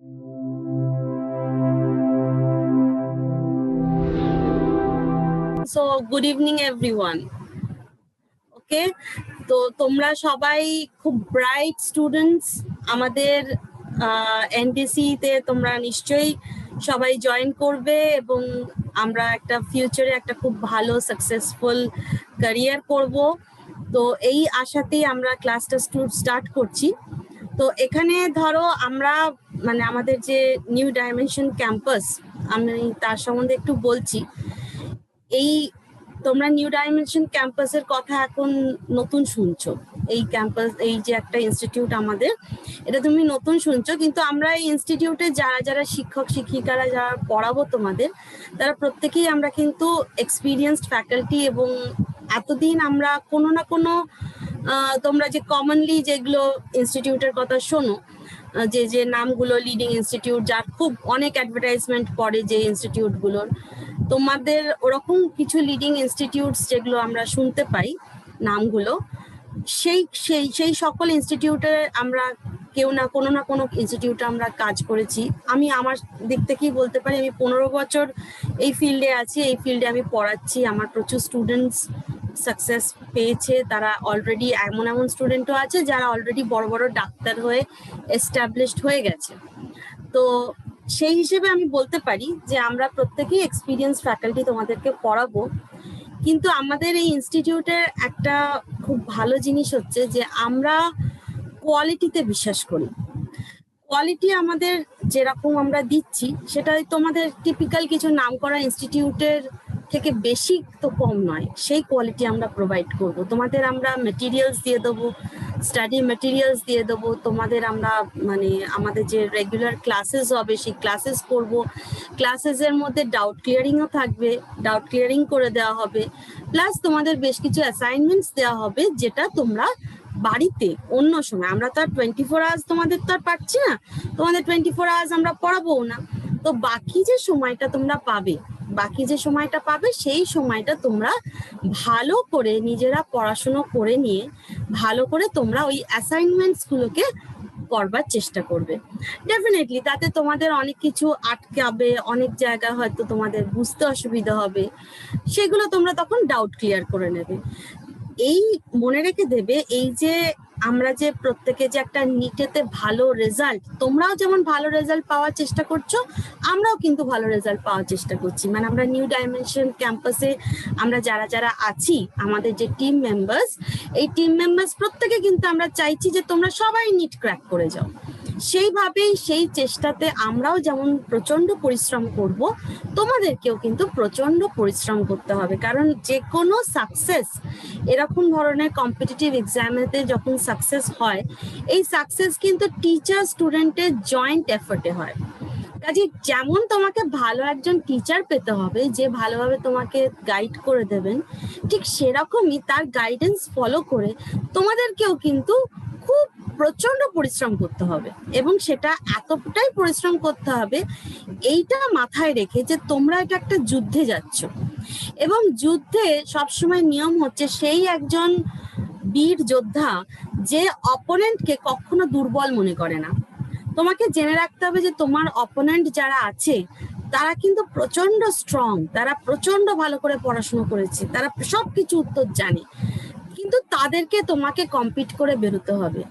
So good evening everyone. ওকে, তো তোমরা সবাই খুব ব্রাইট স্টুডেন্টস। আমাদের এনডিসি তে তোমরা নিশ্চয়ই সবাই জয়েন করবে এবং আমরা একটা ফিউচারে একটা খুব ভালো সাকসেসফুল ক্যারিয়ার করব। তো এই আশাতেই আমরা ক্লাসটা স্টার্ট করছি। তো এখানে ধরো আমরা মানে আমাদের যে নিউ ডাইমেনশন ক্যাম্পাস, আমি তার সম্বন্ধে একটু বলছি। এই তোমরা নিউ ডাইমেনশন ক্যাম্পাসের কথা এখন নতুন শুনছো। এই ক্যাম্পাস, এই যে একটা ইনস্টিটিউট আমাদের, এটা তুমি নতুন শুনছো, কিন্তু আমরা এই ইনস্টিটিউটে যারা যারা শিক্ষক শিক্ষিকারা যারা পড়াবো তোমাদের, তারা প্রত্যেকেই আমরা কিন্তু এক্সপিরিয়েন্সড ফ্যাকাল্টি। এবং এতদিন আমরা কোনো না কোনো তোমরা যে কমনলি যেগুলো ইনস্টিটিউটের কথা শোনো, যে যে নামগুলো লিডিং ইনস্টিটিউট, যার খুব অনেক অ্যাডভার্টাইজমেন্ট পড়ে যে ইনস্টিটিউটগুলোর, তোমাদের ওরকম কিছু লিডিং ইনস্টিটিউটস যেগুলো আমরা শুনতে পাই নামগুলো, সেই সেই সেই সকল ইনস্টিটিউটে আমরা কেউ না কোনো ইনস্টিটিউটে আমরা কাজ করেছি। আমি আমার দিক থেকেই বলতে পারি, আমি 15 বছর এই ফিল্ডে আছি, এই ফিল্ডে আমি পড়াচ্ছি। আমার প্রচুর স্টুডেন্টস সাকসেস পেয়েছে, তারা অলরেডি এমন স্টুডেন্টও আছে যারা অলরেডি বড় বড় ডাক্তার হয়ে এস্টাবলিশড হয়ে গেছে। তো সেই হিসেবে আমি বলতে পারি যে আমরা প্রত্যেকেই এক্সপিরিয়েন্স ফ্যাকাল্টি তোমাদেরকে পড়াবো। কিন্তু আমাদের এই ইনস্টিটিউটের একটা খুব ভালো জিনিস হচ্ছে যে আমরা কোয়ালিটিতে বিশ্বাস করি। কোয়ালিটি আমাদের যেরকম আমরা দিচ্ছি, সেটা তোমাদের টিপিক্যাল কিছু নামকরা ইনস্টিটিউটের থেকে বেশি তো কম নয়। সেই কোয়ালিটি আমরা প্রোভাইড করব। তোমাদের আমরা মেটেরিয়ালস দিয়ে দেবো, স্টাডি মেটেরিয়ালস দিয়ে দেবো। তোমাদের আমরা মানে আমাদের যে রেগুলার ক্লাসেস হবে সেই ক্লাসেস করব। ক্লাসেসের মধ্যে ডাউট ক্লিয়ারিংও থাকবে, ডাউট ক্লিয়ারিং করে দেওয়া হবে। প্লাস তোমাদের বেশ কিছু অ্যাসাইনমেন্টস দেওয়া হবে, যেটা তোমরা বাড়িতে অন্য সময়, আমরা তো আর 24 আওয়ার্স তোমাদের তো আর পাচ্ছি না, তোমাদের 24 আওয়ার্স আমরা পড়াবো না। তো বাকি যে সময়টা তোমরা পাবে, সেই সময়টা তোমরা ভালো করে নিজেরা পড়াশোনা করে নিয়ে ভালো করে তোমরা ওই অ্যাসাইনমেন্টস গুলোকে করবার চেষ্টা করবে। ডেফিনেটলি তাতে তোমাদের অনেক কিছু আটকাবে, অনেক জায়গা হয়তো তোমাদের বুঝতে অসুবিধা হবে, সেগুলো তোমরা তখন ডাউট ক্লিয়ার করে নেবে। এই মনে রেখে দেবে, এই যে আমরা যে প্রত্যেকে যে একটা নিটেতে ভালো রেজাল্ট, তোমরাও যেমন ভালো রেজাল্ট পাওয়ার চেষ্টা করছো, আমরাও কিন্তু ভালো রেজাল্ট পাওয়ার চেষ্টা করছি। মানে আমরা নিউ ডাইমেনশন ক্যাম্পাসে আমরা যারা যারা আছি, আমাদের যে টিম মেম্বার্স, এই টিম মেম্বার্স প্রত্যেকে কিন্তু আমরা চাইছি যে তোমরা সবাই নিট ক্র্যাক করে যাও। সেইভাবেই সেই চেষ্টাতে আমরাও যেমন প্রচন্ড পরিশ্রম করব, তোমাদেরকেও কিন্তু প্রচন্ড পরিশ্রম করতে হবে। কারণ যে কোনো সাকসেস এরকম ধরনের কম্পিটিটিভ এক্সামেতে যখন সাকসেস হয়, এই সাকসেস কিন্তু টিচার স্টুডেন্টের জয়েন্ট এফোর্টে হয়। কাজে যেমন তোমাকে ভালো একজন টিচার পেতে হবে যে ভালোভাবে তোমাকে গাইড করে দেবেন, ঠিক সেরকমই তার গাইডেন্স ফলো করে তোমাদেরকেও কিন্তু খুব প্রচন্ড পরিশ্রম করতে হবে। এবং সেটা এতটাই পরিশ্রম করতে হবে এইটা মাথায় রেখে যে তোমরা এটা একটা যুদ্ধে যাচ্ছ, এবং যুদ্ধে সবসময় নিয়ম হচ্ছে সেই একজন বীর যোদ্ধা যে অপোনেন্টকে কখনো দুর্বল মনে করে না। তোমাকে জেনে রাখতে হবে যে তোমার অপোনেন্ট যারা আছে তারা কিন্তু প্রচন্ড স্ট্রং, তারা প্রচন্ড ভালো করে পড়াশোনা করেছে, তারা সবকিছু উত্তর জানে, কিন্তু তাদেরকে তোমাকে কম্পিট করে বেরোতে হবে।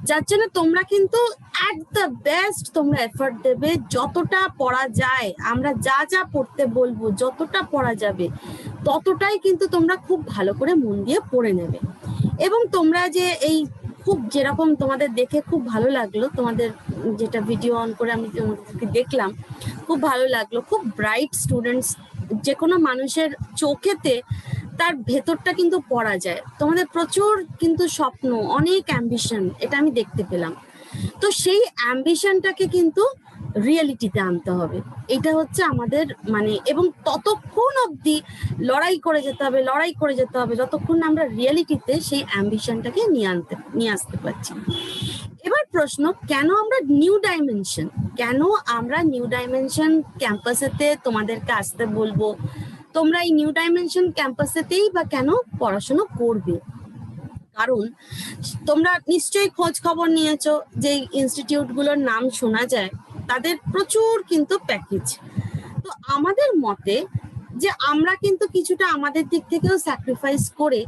যার জন্য তোমরা কিন্তু অ্যাট দ্য বেস্ট তোমরা এফর্ট দেবে, যতটা পড়া যায়, আমরা যা যা পড়তে বলবো যতটা পড়া যাবে ততটাই কিন্তু তোমরা খুব ভালো করে মন দিয়ে পড়ে নেবে। এবং তোমরা যে এই খুব যেরকম তোমাদের দেখে খুব ভালো লাগলো, তোমাদের যেটা ভিডিও অন করে আমি তোমাদেরকে দেখলাম, খুব ভালো লাগলো, খুব ব্রাইট স্টুডেন্টস। যে কোনো মানুষের চোখেতে তার ভেতরটা কিন্তু পড়া যায়। তোমাদের প্রচুর কিন্তু স্বপ্ন, অনেক অ্যাম্বিশন, এটা আমি দেখতে পেলাম। তো সেই অ্যাম্বিশনটাকে কিন্তু রিয়েলিটিতে আনতে হবে, এটা হচ্ছে আমাদের মানে। এবং ততক্ষণ অবধি লড়াই করে যেতে হবে যতক্ষণ আমরা রিয়েলিটিতে সেই অ্যাম্বিশনটাকে নিয়ে আসতে পারছি। এবার প্রশ্ন, কেন আমরা নিউ ডাইমেনশন ক্যাম্পাসেতে তোমাদেরকে আসতে বলবো? তোমরা এই নিউ ডাইমেনশন ক্যাম্পাসেতেই বা কেন পড়াশোনা করবে? কারণ তোমরা নিশ্চয়ই খোঁজ খবর নিয়েছো যে ইনস্টিটিউট গুলোর নাম শোনা যায়, তাদের প্রচুর কিন্তু প্যাকেজ। তো আমাদের মতে যে আমরা কিন্তু কিছুটা আমাদের দিক থেকেও স্যাক্রিফাইস করে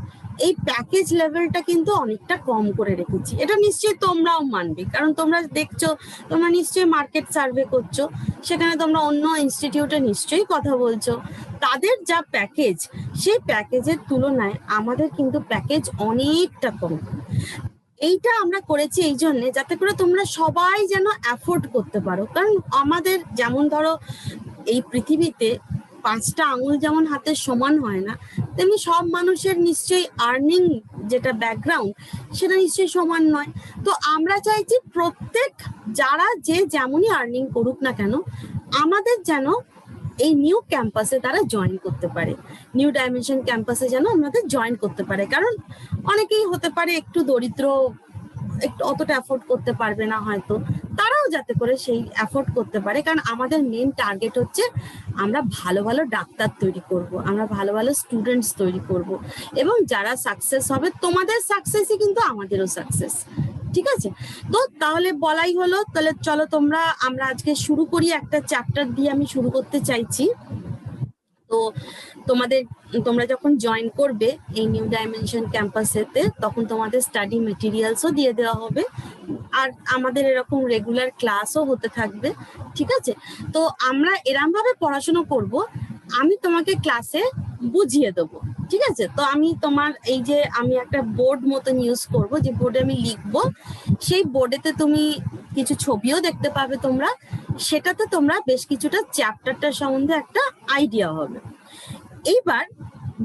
এই প্যাকেজ লেভেলটা কিন্তু অনেকটা কম করে রেখেছি। এটা নিশ্চয়ই তোমরাও মানবে, কারণ তোমরা দেখছো, তোমরা নিশ্চয়ই মার্কেট সার্ভে করছো, সেখানে তোমরা অন্য ইনস্টিটিউটে নিশ্চয়ই কথা বলছো, তাদের যা প্যাকেজ সেই প্যাকেজের তুলনায় আমাদের কিন্তু প্যাকেজ অনেকটা কম। এইটা আমরা করেছি এই জন্যে যাতে করে তোমরা সবাই যেন অ্যাফোর্ড করতে পারো। কারণ আমাদের যেমন ধরো এই পৃথিবীতে 5টা আঙুল যেমন হাতের সমান হয় না, তেমনি সব মানুষের নিশ্চয়ই আর্নিং যেটা ব্যাকগ্রাউন্ড সেটা নিশ্চয়ই সমান নয়। তো আমরা চাইছি প্রত্যেক যারা যে যেমনই আর্নিং করুক না কেন, আমাদের যেন এই নিউ ক্যাম্পাসে তারা জয়েন করতে পারে, নিউ ডাইমেনশন ক্যাম্পাসে যেন আমাদের জয়েন করতে পারে। কারণ অনেকেই হতে পারে একটু দরিদ্র, একটু অতটা অ্যাফোর্ড করতে পারবে না, হয়তো তারাও যাতে করে সেই অ্যাফোর্ড করতে পারে। কারণ আমাদের মেন টার্গেট হচ্ছে আমরা ভালো ভালো ডাক্তার তৈরি করব, আমরা ভালো ভালো স্টুডেন্টস তৈরি করব, এবং যারা সাকসেস হবে তোমাদের সাকসেসই কিন্তু আমাদেরও সাকসেস। ঠিক আছে? তো তাহলে বলাই হলো, তাহলে চলো আমরা আজকে শুরু করি। একটা চ্যাপ্টার দিয়ে আমি শুরু করতে চাইছি। তো তোমরা যখন জয়েন করবে এই নিউ ডাইমেনশন ক্যাম্পাসেতে, তখন তোমাদের স্টাডি মেটেরিয়ালসও দিয়ে দেওয়া হবে, আর আমাদের এরকম রেগুলার ক্লাসও হতে থাকবে। ঠিক আছে? তো আমরা এরম ভাবে পড়াশোনা করব, আমি তোমাকে ক্লাসে বুঝিয়ে দেবো। ঠিক আছে? তো আমি আমি একটা বোর্ড মতন ইউজ করব, যে বোর্ডে আমি লিখবো, সেই বোর্ডেতে তুমি কিছু ছবিও দেখতে পাবে তোমরা, সেটাতে তোমরা বেশ কিছুটা চ্যাপ্টারটার সম্বন্ধে একটা আইডিয়া হবে। এইবার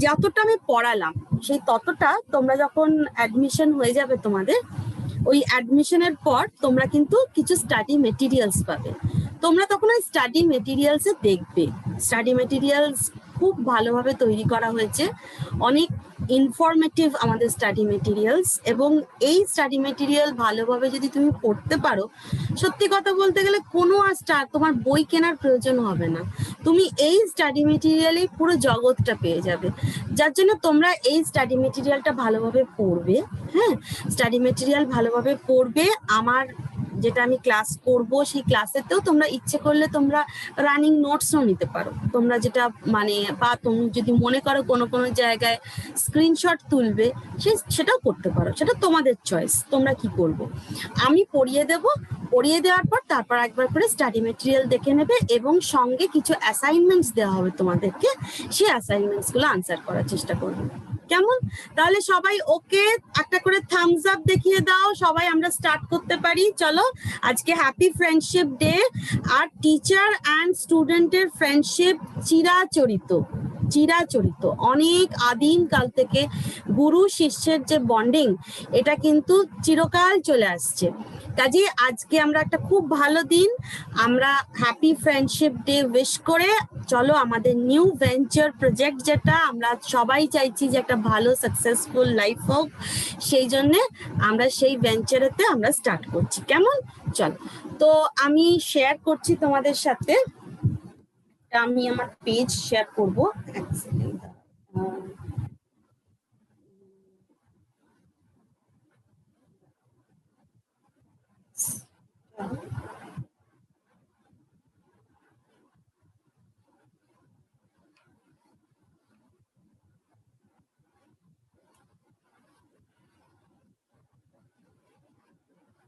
যতটা আমি পড়ালাম সেই ততটা তোমরা যখন অ্যাডমিশন হয়ে যাবে তোমাদের, ওই অ্যাডমিশনের পর তোমরা কিন্তু কিছু স্টাডি মেটেরিয়ালস পাবে। তোমরা তখন ওই স্টাডি মেটেরিয়ালসে দেখবে, স্টাডি মেটেরিয়ালস খুব ভালোভাবে তৈরি করা হয়েছে, অনেক ইনফরমেটিভ আমাদের স্টাডি মেটেরিয়ালস। এবং এই স্টাডি মেটেরিয়াল ভালোভাবে যদি তুমি পড়তে পারো, সত্যি কথা বলতে গেলে কোনো তোমার বই কেনার প্রয়োজন হবে না, তুমি এই স্টাডি মেটেরিয়ালে পুরো জগৎটা পেয়ে যাবে। যার জন্য তোমরা এই স্টাডি মেটেরিয়ালটা ভালোভাবে পড়বে। হ্যাঁ, স্টাডি মেটেরিয়াল ভালোভাবে পড়বে। আমার যেটা আমি ক্লাস করব সেই ক্লাসেতেও তোমরা ইচ্ছে করলে তোমরা রানিং নোটসও নিতে পারো, তোমরা যেটা বা তুমি যদি মনে করো কোনো কোনো জায়গায় স্ক্রিনশট তুলবে, সেটাও করতে পারো, সেটা তোমাদের চয়েস, তোমরা কি করবে। আমি পড়িয়ে দেওয়ার পর তারপর একবার করে স্টাডি মেটেরিয়াল দেখে নেবে, এবং সঙ্গে কিছু অ্যাসাইনমেন্টস দেওয়া হবে তোমাদেরকে, সেই অ্যাসাইনমেন্টস গুলো আনসার করার চেষ্টা করবে। কেমন? তাহলে সবাই ওকে, একটা করে থামস আপ দেখিয়ে দাও, সবাই আমরা স্টার্ট করতে পারি। চলো, আজকে হ্যাপি ফ্রেন্ডশিপ ডে। আর টিচার অ্যান্ড স্টুডেন্টের ফ্রেন্ডশিপ চিরাচরিত, অনেক আদিম কাল থেকে গুরু শিষ্যের যে বন্ডিং, এটা কিন্তু চিরকাল চলে আসছে। কাজে আজকে আমরা একটা খুব ভালো দিন, আমরা হ্যাপি ফ্রেন্ডশিপ ডে উইশ করে চলো আমাদের নিউ ভেঞ্চার প্রজেক্ট, যেটা আমরা সবাই চাইছি যে একটা ভালো সাকসেসফুল লাইফ হোক, সেই জন্য আমরা সেই ভেঞ্চারেতে আমরা স্টার্ট করছি। কেমন? চলো, তো আমি শেয়ার করছি তোমাদের সাথে, আমি আমার পেজ শেয়ার করবো। এক সেকেন্ড।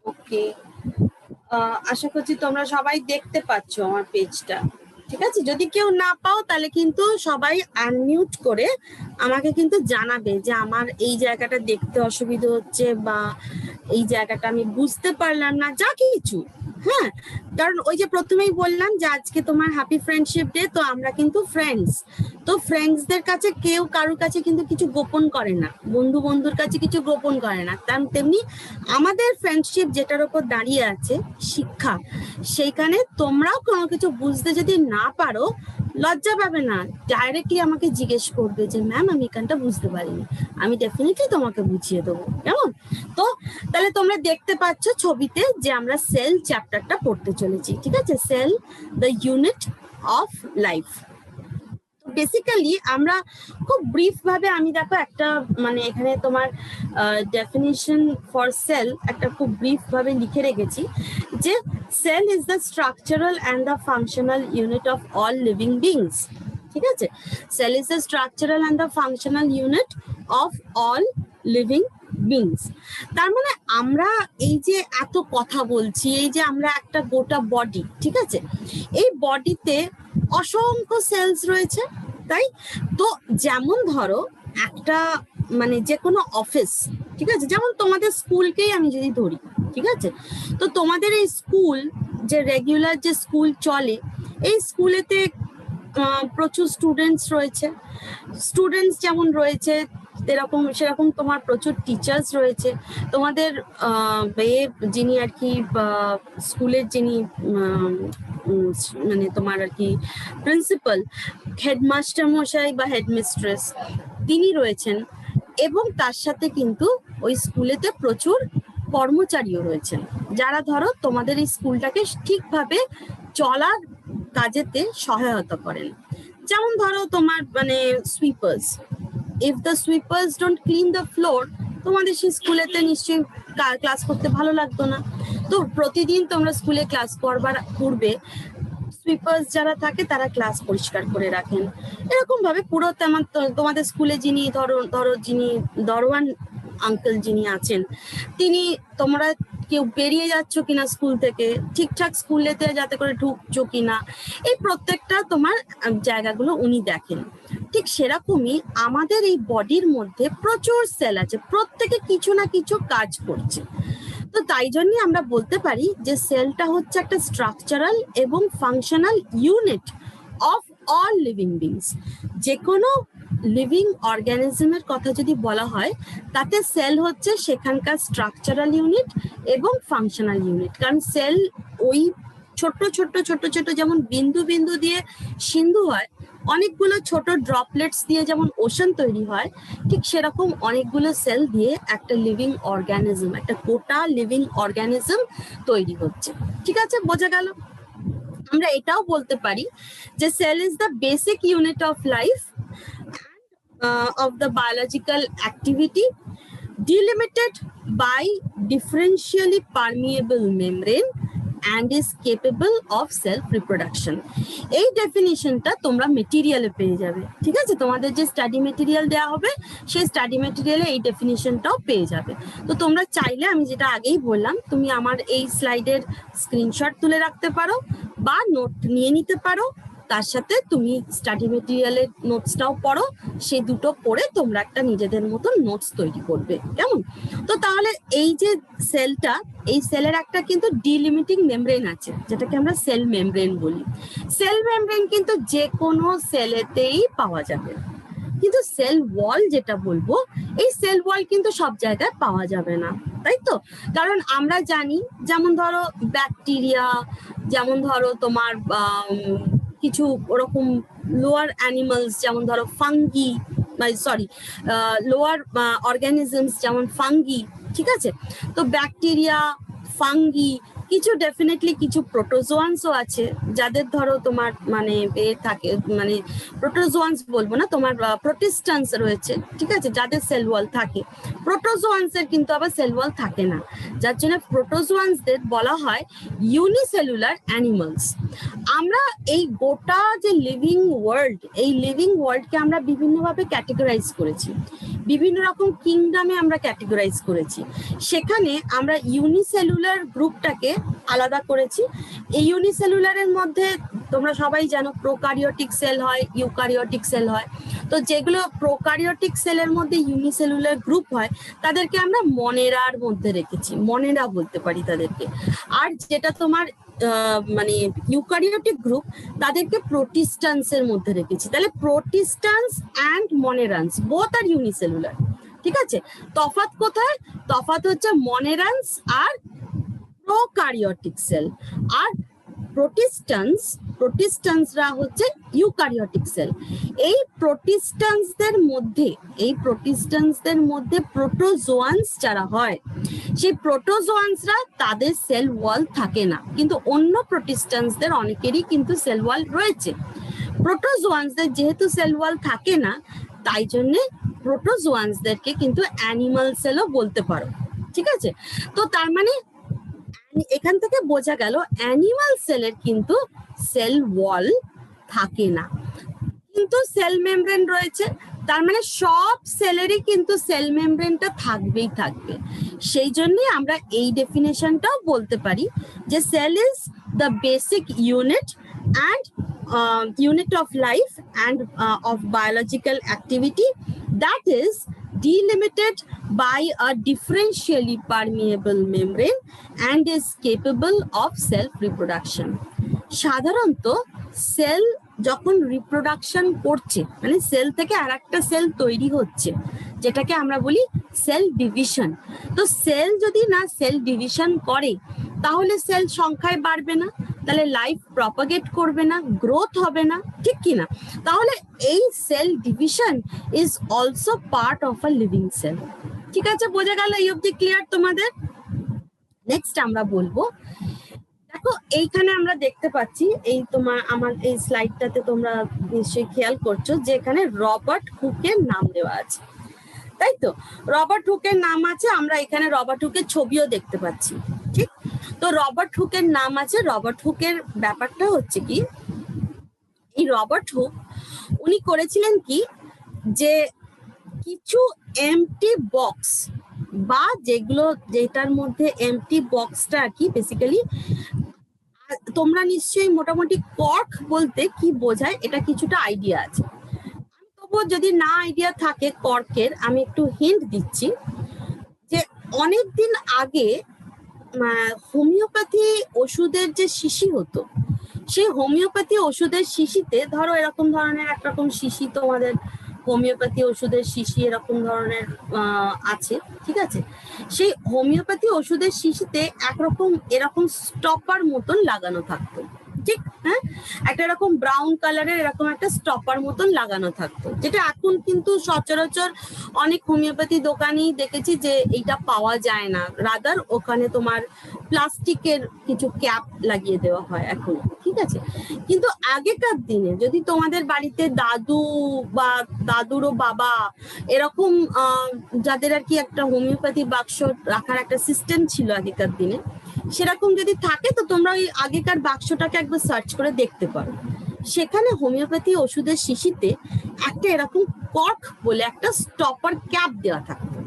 ওকে, আশা করছি তোমরা সবাই দেখতে পাচ্ছ আমার পেজটা। ঠিক আছে? যদি কেউ না পাও তাহলে কিন্তু সবাই আনমিউট করে আমাকে কিন্তু জানাবে যে আমার এই জায়গাটা দেখতে অসুবিধা হচ্ছে, বা এই জায়গাটা আমি বুঝতে পারলাম না, যা কিছু। হ্যাঁ, কারণ ওই যে প্রথমেই বললাম যে আজকে তোমার হ্যাপি ফ্রেন্ডশিপ ডে, তো আমরা কিন্তু ফ্রেন্ডস, তো ফ্রেন্ডসদের কাছে কেউ কারোর কাছে কিন্তু কিছু গোপন করে না, বন্ধুর কাছে কিছু গোপন করে না। তেমনি আমাদের ফ্রেন্ডশিপ যেটার উপর দাঁড়িয়ে আছে শিক্ষা, সেইখানে তোমরাও কোনো কিছু বুঝতে যদি না পারো, লজ্জা পাবে না, ডাইরেক্টলি আমাকে জিজ্ঞেস করবে যে ম্যাম আমি এখানটা বুঝতে পারিনি, আমি ডেফিনেটলি তোমাকে বুঝিয়ে দেবো। কেমন? তো তাহলে তোমরা দেখতে পাচ্ছ ছবিতে যে আমরা সেল চ্যাপ্টারটা পড়তে চলেছি। ঠিক আছে? Cell, the unit of life. Basically আমরা খুব ব্রিফ ভাবে, আমি দেখো একটা এখানে তোমার ডেফিনিশন ফর সেল একটা খুব ব্রিফ ভাবে লিখে রেখেছি, যে cell is the structural and the functional unit of all living beings. ঠিক আছে, cell is the structural and the functional unit of all living beings. তার মানে আমরা এই যে এত কথা বলছি, এই যে আমরা একটা গোটা বডি, ঠিক আছে, এই বডিতে অসংখ্য সেলস রয়েছে, তাই তো। যেমন ধরো একটা মানে যে কোনো অফিস, ঠিক আছে, যেমন তোমাদের স্কুলকেই আমি যদি ধরি, ঠিক আছে, তো তোমাদের এই স্কুল যে রেগুলার যে স্কুল চলে, এই স্কুলেতে প্রচুর স্টুডেন্টস রয়েছে। স্টুডেন্টস যেমন রয়েছে সেরকম তোমার প্রচুর টিচার্স রয়েছে। তোমাদের যিনি আর কি স্কুলের যিনি মানে তোমার আর কি প্রিন্সিপাল, হেডমাস্টার মশাই বা হেডমিস্ট্রেস, তিনি রয়েছেন। এবং তার সাথে কিন্তু ওই স্কুলেতে প্রচুর কর্মচারীও রয়েছেন, যারা ধরো তোমাদের এই স্কুলটাকে ঠিকভাবে চলার কাজেতে সহায়তা করেন। যেমন ধরো তোমার মানে sweepers, if the sweepers don't clean the floor, তোমাদের সেই স্কুলেতে নিশ্চয়ই ক্লাস করতে ভালো লাগতো না। তো প্রতিদিন তোমরা স্কুলে ক্লাস করবার পূর্বে সুইপার্স যারা থাকে তারা ক্লাস পরিষ্কার করে রাখেন। এরকম ভাবে পুরো তোমাদের স্কুলে যিনি ধরো যিনি দরওয়ান আঙ্কেল যিনি আছেন, তিনি তোমরা কেউ বেরিয়ে যাচ্ছ কিনা স্কুল থেকে, ঠিকঠাক স্কুলেতে যাতে করে ঢুকছো কিনা, এই প্রত্যেকটা তোমার জায়গাগুলো উনি দেখেন। ঠিক সেরকমই আমাদের এই বডির মধ্যে প্রচুর সেল আছে, প্রত্যেকে কিছু না কিছু কাজ করছে। তো তাই জন্যই আমরা বলতে পারি যে সেলটা হচ্ছে একটা স্ট্রাকচারাল এবং functional unit of all living beings. যে কোনো লিভিং অর্গানিজমের কথা যদি বলা হয়, তাতে সেল হচ্ছে সেখানকার স্ট্রাকচারাল ইউনিট এবং ফাংশনাল ইউনিট। কারণ সেল ওই ছোট ছোট ছোট ছোট যেমন বিন্দু বিন্দু দিয়ে সিন্ধু হয়, অনেকগুলো ছোট ড্রপলেটস দিয়ে যেমন ওশান তৈরি হয়, ঠিক সেরকম অনেকগুলো সেল দিয়ে একটা লিভিং অর্গানিজম, একটা গোটা লিভিং অর্গানিজম তৈরি হচ্ছে। ঠিক আছে, বোঝা গেল? আমরা এটাও বলতে পারি যে cell is the basic unit of life of the biological activity, delimited by differentially permeable membrane and is capable of self reproduction. এই ডেফিনিশনটা তোমরা মেটেরিয়ালে পেয়ে যাবে। ঠিক আছে, তোমাদের যে স্টাডি মেটেরিয়াল দেওয়া হবে সেই স্টাডি মেটেরিয়ালে এই ডেফিনিশনটাও পেয়ে যাবে। তো তোমরা চাইলে, আমি যেটা আগেই বললাম, তুমি আমার এই স্লাইডের স্ক্রিনশট তুলে রাখতে পারো বা নোট নিয়ে নিতে পারো, তার সাথে তুমি স্টাডি মেটেরিয়ালের নোটসটাও পড়ো, সেই দুটো পড়ে তোমরা একটা নিজেদের মতন নোটস তৈরি করবে, কেমন? তো তাহলে এই যে সেলটা, এই সেলের একটা কিন্তু ডিলিমিটিং মেমব্রেন আছে, যেটাকে আমরা সেল মেমব্রেন বলি। সেল মেমব্রেন কিন্তু যে কোনো সেলেতেই পাওয়া যাবে, কিন্তু সেল ওয়াল যেটা বলবো, এই সেল ওয়াল কিন্তু সব জায়গায় পাওয়া যাবে না, তাই তো? কারণ আমরা জানি, যেমন ধরো ব্যাকটেরিয়া, যেমন ধরো তোমার কিছু ওরকম লোয়ার অ্যানিমালস, যেমন ধরো ফাঙ্গি, লোয়ার অর্গানিজমস যেমন ফাঙ্গি, ঠিক আছে? তো ব্যাকটেরিয়া, ফাঙ্গি, কিছু ডেফিনেটলি কিছু প্রোটোজোয়ান্সও আছে, যাদের ধরো তোমার মানে থাকে, মানে প্রোটোজোয়ান্স বলবো না, তোমার প্রোটিস্টান্স রয়েছে, ঠিক আছে, যাদের সেল ওয়াল থাকে। প্রোটোজোয়ান্সের কিন্তু আবার সেল ওয়াল থাকে না, যার জন্য প্রোটোজোয়ান্সদের বলা হয় ইউনিসেলুলার অ্যানিমালস। আমরা এই গোটা যে লিভিং ওয়ার্ল্ড, এই লিভিং ওয়ার্ল্ডকে আমরা বিভিন্নভাবে ক্যাটেগরাইজ করেছি, বিভিন্ন রকম কিংডমে আমরা ক্যাটেগরাইজ করেছি। সেখানে আমরা ইউনিসেলুলার গ্রুপটাকে আলাদা করেছি। এই ইউনিসেলুলারের মধ্যে তোমরা সবাই জানো প্রোকারিওটিক সেল হয়, ইউকারিওটিক সেল হয়। তো যেগুলো প্রোকারিওটিক সেলের মধ্যে ইউনিসেলুলার গ্রুপ হয়, তাদেরকে আমরা মনেরার মধ্যে রেখেছি, মনেরা বলতে পারি তাদেরকে। আর যেটা তোমার মানে ইউকারিওটিক গ্রুপ, তাদেরকে প্রোটিস্টান্সের মধ্যে রেখেছি। তাহলে প্রোটিস্টান্স অ্যান্ড মনেরান্স বোথ আর ইউনিসেলুলার, ঠিক আছে? তফাৎ কোথায়? তফাৎ হচ্ছে মনেরান্স আর প্রোকারিওটিক সেল। আর প্রোটিস্টান্সরা হচ্ছে ইউকারিওটিক সেল। এই প্রোটিস্টান্সদের মধ্যে প্রোটোজোয়ান্স যারা হয়, সেই প্রোটোজোয়ান্সরা তাদের সেল ওয়াল থাকে না, কিন্তু অন্য প্রোটিস্টান্সদের অনেকেরই কিন্তু সেল ওয়াল রয়েছে। প্রোটোজোয়ান্সদের যেহেতু সেল ওয়াল থাকে না, তাই জন্য প্রোটোজোয়ান্সদেরকে কিন্তু অ্যানিমাল সেলও বলতে পারো, ঠিক আছে? তো তার মানে এখান থেকে বোঝা গেল অ্যানিমাল সেলের কিন্তু সেল ওয়াল থাকে না, কিন্তু সেল মেমব্রেন রয়েছে। তার মানে সব সেলেরই কিন্তু সেল মেমব্রেনটা থাকবেই থাকবে। সেই জন্যই আমরা এই ডেফিনেশনটাও বলতে পারি যে cell is the basic unit and unit of life and of biological activity that is delimited by a differentially permeable membrane and is capable of self reproduction. সাধারণত সেল যখন রিপ্রোডাকশন করছে, মানে সেল থেকে আর একটা সেল তৈরি হচ্ছে, যেটাকে আমরা বলি সেল ডিভিশন। তো সেল যদি না সেল ডিভিশন করে তাহলে সেল সংখ্যায় বাড়বে না, তাহলে লাইফ প্রপাগেট করবে না, গ্রোথ হবে না, ঠিক কি না? তাহলে এই cell division is also part of a living sell. ঠিক আছে, বোঝা গেল? এই অবধি ক্লিয়ার তোমাদের? নেক্সট আমরা বলবো, দেখো এইখানে আমরা দেখতে পাচ্ছি, এই তোমার আমার এই স্লাইডটাতে তোমরা নিশ্চয়ই খেয়াল করছো যে এখানে রবার্ট হুকের নাম দেওয়া আছে, তাই তো? রবার্ট হুকের নাম আছে, আমরা এখানে রবার্ট হুকের ছবিও দেখতে পাচ্ছি, ঠিক? তো রবার্ট হুকের নাম আছে। রবার্ট হুকের ব্যাপারটা হচ্ছে কি, এই রবার্ট হুক উনি করেছিলেন কি, যে কিছু এমটি বক্স বা যেগুলো, যেটার মধ্যে এমটি বক্সটা আর কি বেসিক্যালি, তোমরা নিশ্চয়ই মোটামুটি কর্ক বলতে কি বোঝায় এটা কিছুটা আইডিয়া আছে। তবুও যদি না আইডিয়া থাকে কর্কের, আমি একটু হিন্ট দিচ্ছি যে অনেকদিন আগে হোমিওপ্যাথি ওষুধের যে শিশি হতো, সেই হোমিওপ্যাথি ওষুধের শিশিতে ধরো এরকম ধরনের একরকম শিশি, তোমাদের হোমিওপ্যাথি ওষুধের শিশি এরকম ধরনের আছে, ঠিক আছে? সেই হোমিওপ্যাথি ওষুধের শিশিতে একরকম এরকম স্টপার মতন লাগানো থাকতো, ঠিক? হ্যাঁ, একটা এরকম ব্রাউন কালারের এরকম একটা স্টপার মতন লাগানো থাকতো, যেটা এখন কিন্তু সচরাচর অনেক হোমিওপ্যাথি দোকানেই দেখেছি যে এইটা পাওয়া যায় না, রাদার ওখানে তোমার প্লাস্টিকের কিছু ক্যাপ লাগিয়ে দেওয়া হয় এখন, ঠিক আছে? কিন্তু আগেকার দিনে যদি তোমাদের বাড়িতে দাদু বা দাদুরও বাবা এরকম যাদের আর কি একটা হোমিওপ্যাথি বাক্স রাখার একটা সিস্টেম ছিল আগেকার দিনে, সেরকম যদি থাকে তো তোমরা ওই আগেকার বাক্সটাকে একবার সার্চ করে দেখতে পারো। সেখানে হোমিওপ্যাথি ওষুধের শিশিতে একটা এরকম কর্ক বলে একটা স্টপার ক্যাপ দেওয়া থাকতো।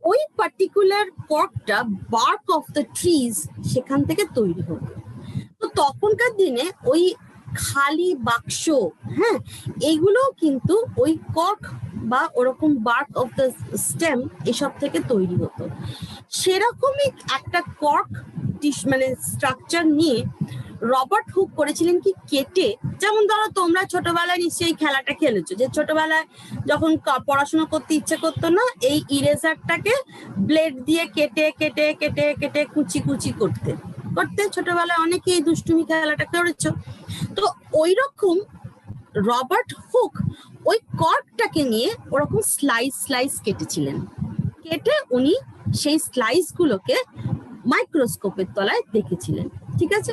ওই পার্টিকুলার কর্কটা বার্ক অফ দ্য ট্রিজ সেখান থেকে তৈরি হতো। তো তখনকার দিনে ওই খালি বাক্স, হ্যাঁ, এইগুলো কিন্তু ওই কর্ক বা ওরকম বার্ক অফ দ্য স্টেম এসব থেকে তৈরি হতো। সেরকমই একটা কর্ক মানে স্ট্রাকচার নিয়ে রবার্ট হুক করেছিলেন কি, কেটে, যেমন ধরো তোমরা ছোটবেলায় নিশ্চয়ই খেলাটা খেলেছো যে ছোটবেলায় যখন পড়াশোনা করতে ইচ্ছে করতো না, এই ইরেজারটাকে ব্লেড দিয়ে কেটে কেটে কেটে কেটে কুচি কুচি করতে করতে ছোটবেলায় অনেকে এই দুষ্টুমি খেলাটা করেছো। তো ওই রকম রবার্ট হুক ওই কর্কটাকে নিয়ে ওরকম স্লাইস স্লাইস কেটেছিলেন, কেটে উনি সেই স্লাইস গুলোকে মাইক্রোস্কোপের তলায় দেখেছিলেন, ঠিক আছে?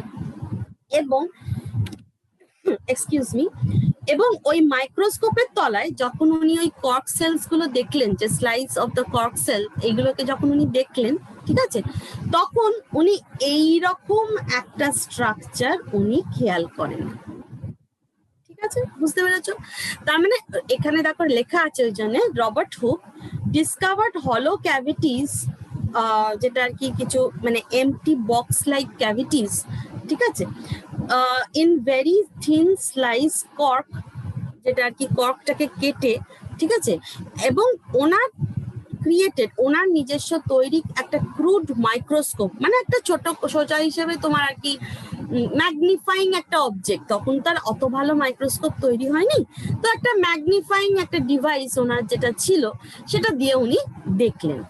এবং এক্সকিউজ মি, এবং ওই মাইক্রোস্কোপের তলায় যখন উনি ওই কর্ক সেলস গুলো দেখলেন, যে slice of the cork cell, এইগুলোকে যখন উনি দেখলেন, ঠিক আছে, তখন উনি এইরকম একটা স্ট্রাকচার উনি খেয়াল করেন, ঠিক আছে? বুঝতে পেরেছো? তার মানে এখানে দেখো লেখা আছে ওই জন্য রবার্ট হুক ডিসকভার্ড হলো ক্যাভিটিস, যেটা আর কি কিছু মানে এমটি বক্স লাইক ক্যাভিটিস, ঠিক আছে, in very thin slice cork, যেটা আর কি কর্কটাকে কেটে, ঠিক আছে, এবং ওনার ক্রিয়েটেড, ওনার নিজস্ব তৈরি একটা ক্রুড মাইক্রোস্কোপ, মানে একটা ছোট সোজা হিসেবে তোমার আর কি ম্যাগনিফাইং একটা অবজেক্ট, তখন তার অত ভালো মাইক্রোস্কোপ তৈরি হয়নি, তো একটা ম্যাগনিফাইং একটা ডিভাইস ওনার যেটা ছিল সেটা দিয়ে উনি দেখলেন।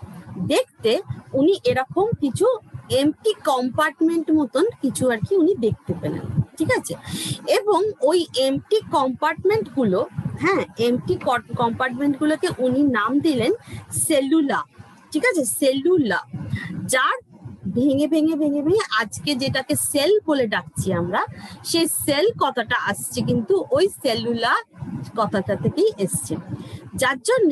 দেখতে উনি এরকম কিছু এমটি কম্পার্টমেন্ট মতন কিছু আর কি উনি দেখতে পেলেন, ঠিক আছে? এবং ওই এমটি কম্পার্টমেন্ট গুলো, হ্যাঁ, এমটি কম্পার্টমেন্ট গুলোকে উনি নাম দিলেন সেলুলা, ঠিক আছে, সেলুলা, যার ভেঙে ভেঙে ভেঙে ভেঙে আজকে যেটাকে সেল বলে ডাকছি আমরা, সেই সেল কথাটা আসছে কিন্তু ওই সেলুলা কথাটা থেকেই এসছে, যার জন্য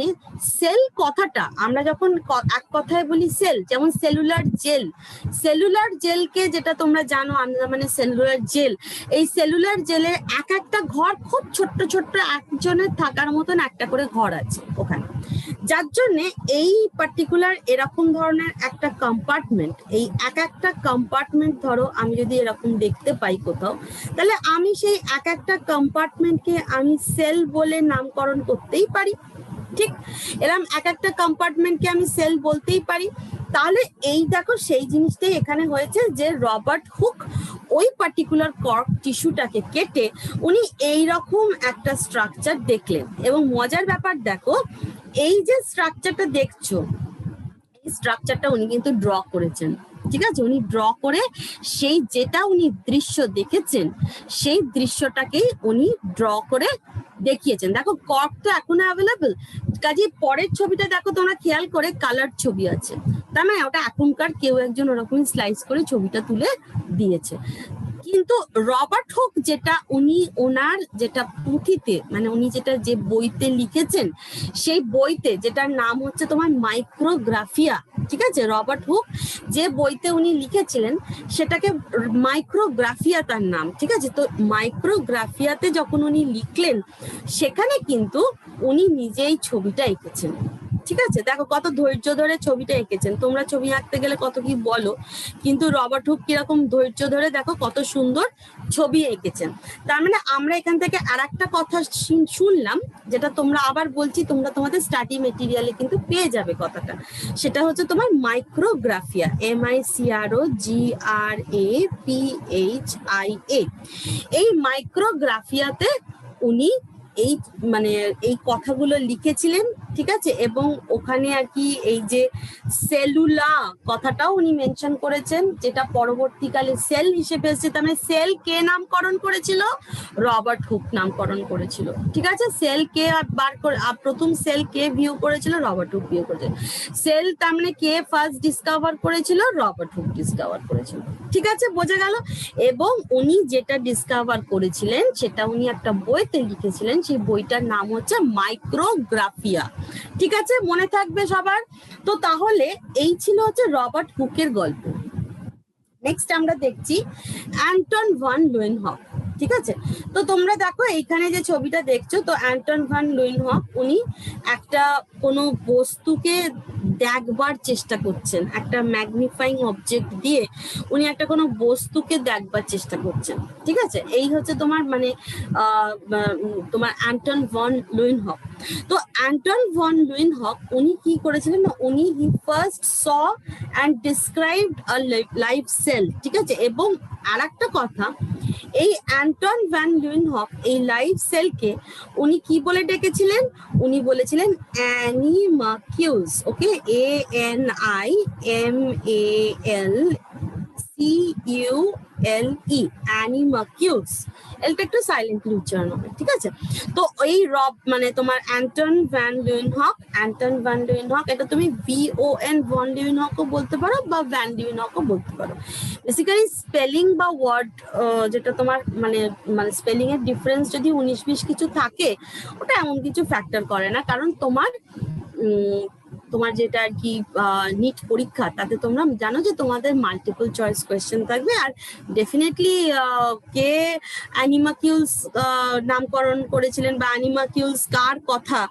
সেল কথাটা আমরা যখন এক কথায় বলি সেল, যেমন সেলুলার জেল, সেলুলার জেলকে যেটা তোমরা জানো আমরা মানে সেলুলার জেল, এই সেলুলার জেলের এক একটা ঘর খুব ছোট্ট ছোট্ট একজনের থাকার মতন একটা করে ঘর আছে ওখানে, যার জন্য এই পার্টিকুলার এরকম ধরনের একটা কম্পার্টমেন্ট, এই এক একটা কম্পার্টমেন্ট ধরো আমি যদি এরকম দেখতে পাই কোথাও, তাহলে আমি সেই এক একটা কম্পার্টমেন্টকে আমি সেল বলে নামকরণ করতেই পারি। ঠিক এরকম এক একটা কম্পার্টমেন্টকে আমি সেল বলতেই পারি। তাহলে এই দেখো সেই জিনিসটাই এখানে হয়েছে যে রবার্ট হুক ওই পার্টিকুলার কর্ক টিস্যুটাকে কেটে উনি এইরকম একটা স্ট্রাকচার দেখলেন। এবং মজার ব্যাপার দেখো, এই যে স্ট্রাকচারটা দেখছো, এই স্ট্রাকচারটা উনি কিন্তু ড্র করেছেন। ঠিক আছে, উনি ড্র করে সেই যেটা উনি দৃশ্য দেখেছেন সেই দৃশ্যটাকেই উনি ড্র করে দেখিয়েছেন। দেখো কর্ক তো এখনো অ্যাভেলেবল, কাজে পরের ছবিটা দেখো তোমরা খেয়াল করে কালার ছবি আছে, তার মানে ওটা এখনকার কেউ একজন ওরকমই স্লাইস করে ছবিটা তুলে দিয়েছে। কিন্তু রবার্ট হুক যেটা উনি ওনার যেটা পুঁথিতে মানে উনি যেটা যে বইতে লিখেছেন সেই বইতে যেটার নাম হচ্ছে তোমার মাইক্রোগ্রাফিয়া, ঠিক আছে, রবার্ট হুক যে বইতে উনি লিখেছিলেন সেটাকে মাইক্রোগ্রাফিয়া তার নাম। ঠিক আছে, তো মাইক্রোগ্রাফিয়াতে যখন উনি লিখলেন সেখানে কিন্তু উনি নিজেই ছবিটা এঁকেছেন। ঠিক আছে, দেখো কত ধৈর্য ধরে ছবিটা এঁকেছেন। তোমরা ছবি আঁকতে গেলে কত কি বলো, কিন্তু রবার্ট হুক কিরকম ধৈর্য ধরে দেখো কত সুন্দর ছবি এঁকেছেন। তার মানে আমরা এখান থেকে আর একটা কথা শুনলাম, যেটা তোমরা আবার বলছি তোমরা তোমাদের স্টাডি মেটেরিয়ালে কিন্তু পেয়ে যাবে কথাটা, সেটা হচ্ছে তোমার মাইক্রোগ্রাফিয়া, MICROGRAPHIA। এই মাইক্রোগ্রাফিয়াতে উনি এই মানে এই কথাগুলো লিখেছিলেন। ঠিক আছে, এবং ওখানে আর কি এই যে সেলুলা কথাটাও উনি মেনশন করেছেন, যেটা পরবর্তীকালে সেল হিসেবে এসেছে। তার মানে সেল কে নামকরণ করেছিল? রবার্ট হুক নামকরণ করেছিল। ঠিক আছে, সেল কে বার করে প্রথম সেল কে ভিউ করেছিল? রবার্ট হুক ভিউ করেছিল। সেল তার মানে কে ফার্স্ট ডিসকভার করেছিল? রবার্ট হুক ডিসকভার করেছিল। ঠিক আছে, বোঝা গেল। এবং উনি যেটা ডিসকভার করেছিলেন সেটা উনি একটা বইতে লিখেছিলেন, সেই বইটার নাম হচ্ছে মাইক্রোগ্রাফিয়া। ঠিক আছে, মনে থাকবে সবার। তো তাহলে এই ছিল হচ্ছে রবার্ট হুকের গল্প। নেক্সট আমরা দেখছি অ্যান্টন ভান লুইনহক। ঠিক আছে, তো তোমরা দেখো এইখানে যে ছবিটা দেখছো, তো অ্যান্টন ভান লুইনহক উনি একটা কোনো বস্তুকে দেখবার চেষ্টা করছেন, একটা ম্যাগনিফাইং অবজেক্ট দিয়ে উনি একটা কোনো বস্তুকে দেখবার চেষ্টা করছেন। ঠিক আছে, এই হচ্ছে তোমার মানে তোমার অ্যান্টন ভন লুইনহক। তো অ্যান্টন ভন লুইনহক উনি কি করেছিলেন না, উনি he first saw and described a live cell. ঠিক আছে, এবং আর একটা কথা, এই অ্যান্টন ভ্যান লুইনহক এই লাইভ সেলকে উনি কি বলে ডেকেছিলেন? উনি বলেছিলেন অ্যানিমাকিউলস। ওকে, ANIMALCULE, অ্যানিমাকিউলস। এটা একটু সাইলেন্টলি উচ্চারণ হবে। ঠিক আছে, তো এই মানে তোমার অ্যান্টন ভ্যান লুইনহক, অ্যান্টন ভ্যান লুইনহক, এটা তুমি VON ভন লুইনহকও বলতে পারো বা ভ্যান লুইনহকও বলতে পারো। বেসিক্যালি স্পেলিং বা ওয়ার্ড যেটা তোমার মানে মানে স্পেলিং এর ডিফারেন্স যদি 19-20 কিছু থাকে, ওটা এমন কিছু ফ্যাক্টর করে না, কারণ তোমার তোমার যেটা আর কি নিট পরীক্ষা, তাতে তোমরা জানো যে তোমাদের মাল্টিপল চয়েস কোয়েশ্চেন থাকবে। আর ডেফিনেটলি কে অ্যানিমাকিউলস নামকরণ করেছিলেন বা অ্যানিমাকিউলস কার কথা,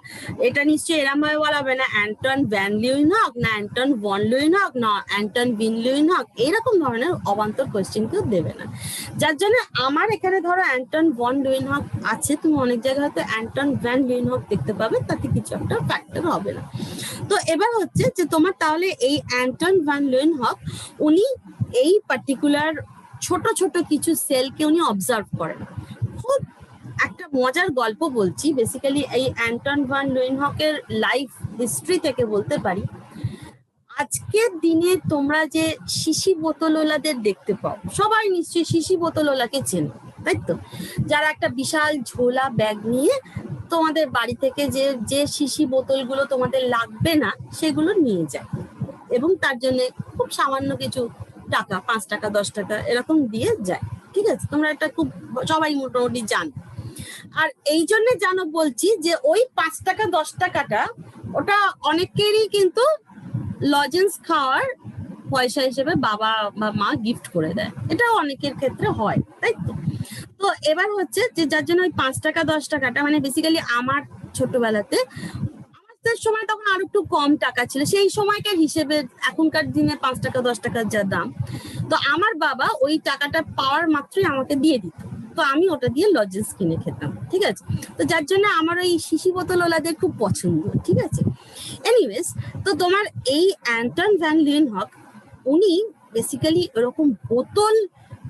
এটা নিশ্চয়ই এরম ভাবে বলা হবে না অ্যান্টন ভ্যান লুইনহক, না অ্যান্টন ভন লুইনহক, না অ্যান্টন ভিন লুইনহক, এইরকম ধরনের অবান্তর কোয়েশ্চেন কেউ দেবে না। যার জন্য আমার এখানে ধরো অ্যান্টন ভন লুইনহক আছে, তুমি অনেক জায়গায় হয়তো অ্যান্টন ভ্যান লুইনহক দেখতে পাবে, তাতে কিছু একটা ফ্যাক্টর হবে না। তো এবার হচ্ছে যে তোমার তাহলে এই অ্যান্টন ভ্যান লুইনহক উনি এই পার্টিকুলার ছোট ছোট কিছু সেলকে উনি অবজার্ভ করেন। খুব একটা মজার গল্প বলছি, বেসিক্যালি এই অ্যান্টন ভ্যান লুইনহকের লাইফ হিস্ট্রি থেকে বলতে পারি। আজকের দিনে তোমরা যে শিশি বোতলওয়ালাদের দেখতে পাও, সবাই নিশ্চয়ই শিশি বোতলওয়ালাকে চেনো, তাই তো? যারা একটা বিশাল ঝোলা ব্যাগ নিয়ে তোমাদের বাড়ি থেকে যে যে শিশি বোতলগুলো তোমাদের লাগবে না সেগুলো নিয়ে যায়, এবং তার জন্য খুব সামান্য কিছু টাকা, 5 টাকা 10 টাকা এরকম দিয়ে যায়। ঠিক আছে, তোমরা এটা খুব সবাই মোটামুটি জানো। আর এই জন্য জানো বলছি যে ওই 5 টাকা 10 টাকাটা ওটা অনেকেরই কিন্তু লজেন্স খাওয়ার পয়সা হিসেবে বাবা বা মা গিফট করে দেয়, এটা অনেকের ক্ষেত্রে হয়, তাই তো? তো এবার হচ্ছে যে যার জন্য ওই 5 টাকা 10 টাকাটা মানে বেসিক্যালি আমার ছোটবেলাতে আমাদের সময় তখন আরো একটু কম টাকা ছিল সেই সময়কার হিসেবে, এখনকার দিনে 5 টাকা 10 টাকার যা দাম, তো আমার বাবা ওই টাকাটা পাওয়ার মাত্রই আমাকে দিয়ে দিত, তো আমি ওটা দিয়ে লজেন্স কিনে খেতাম, ঠিক আছে? তো যার জন্য আমার ওই শিশি বোতল ওলাদের খুব পছন্দ, ঠিক আছে? এনিওয়েজ, তো তোমার এই অ্যান্টন ভ্যান লিউয়েনহক উনি বেসিক্যালি এরকম বোতল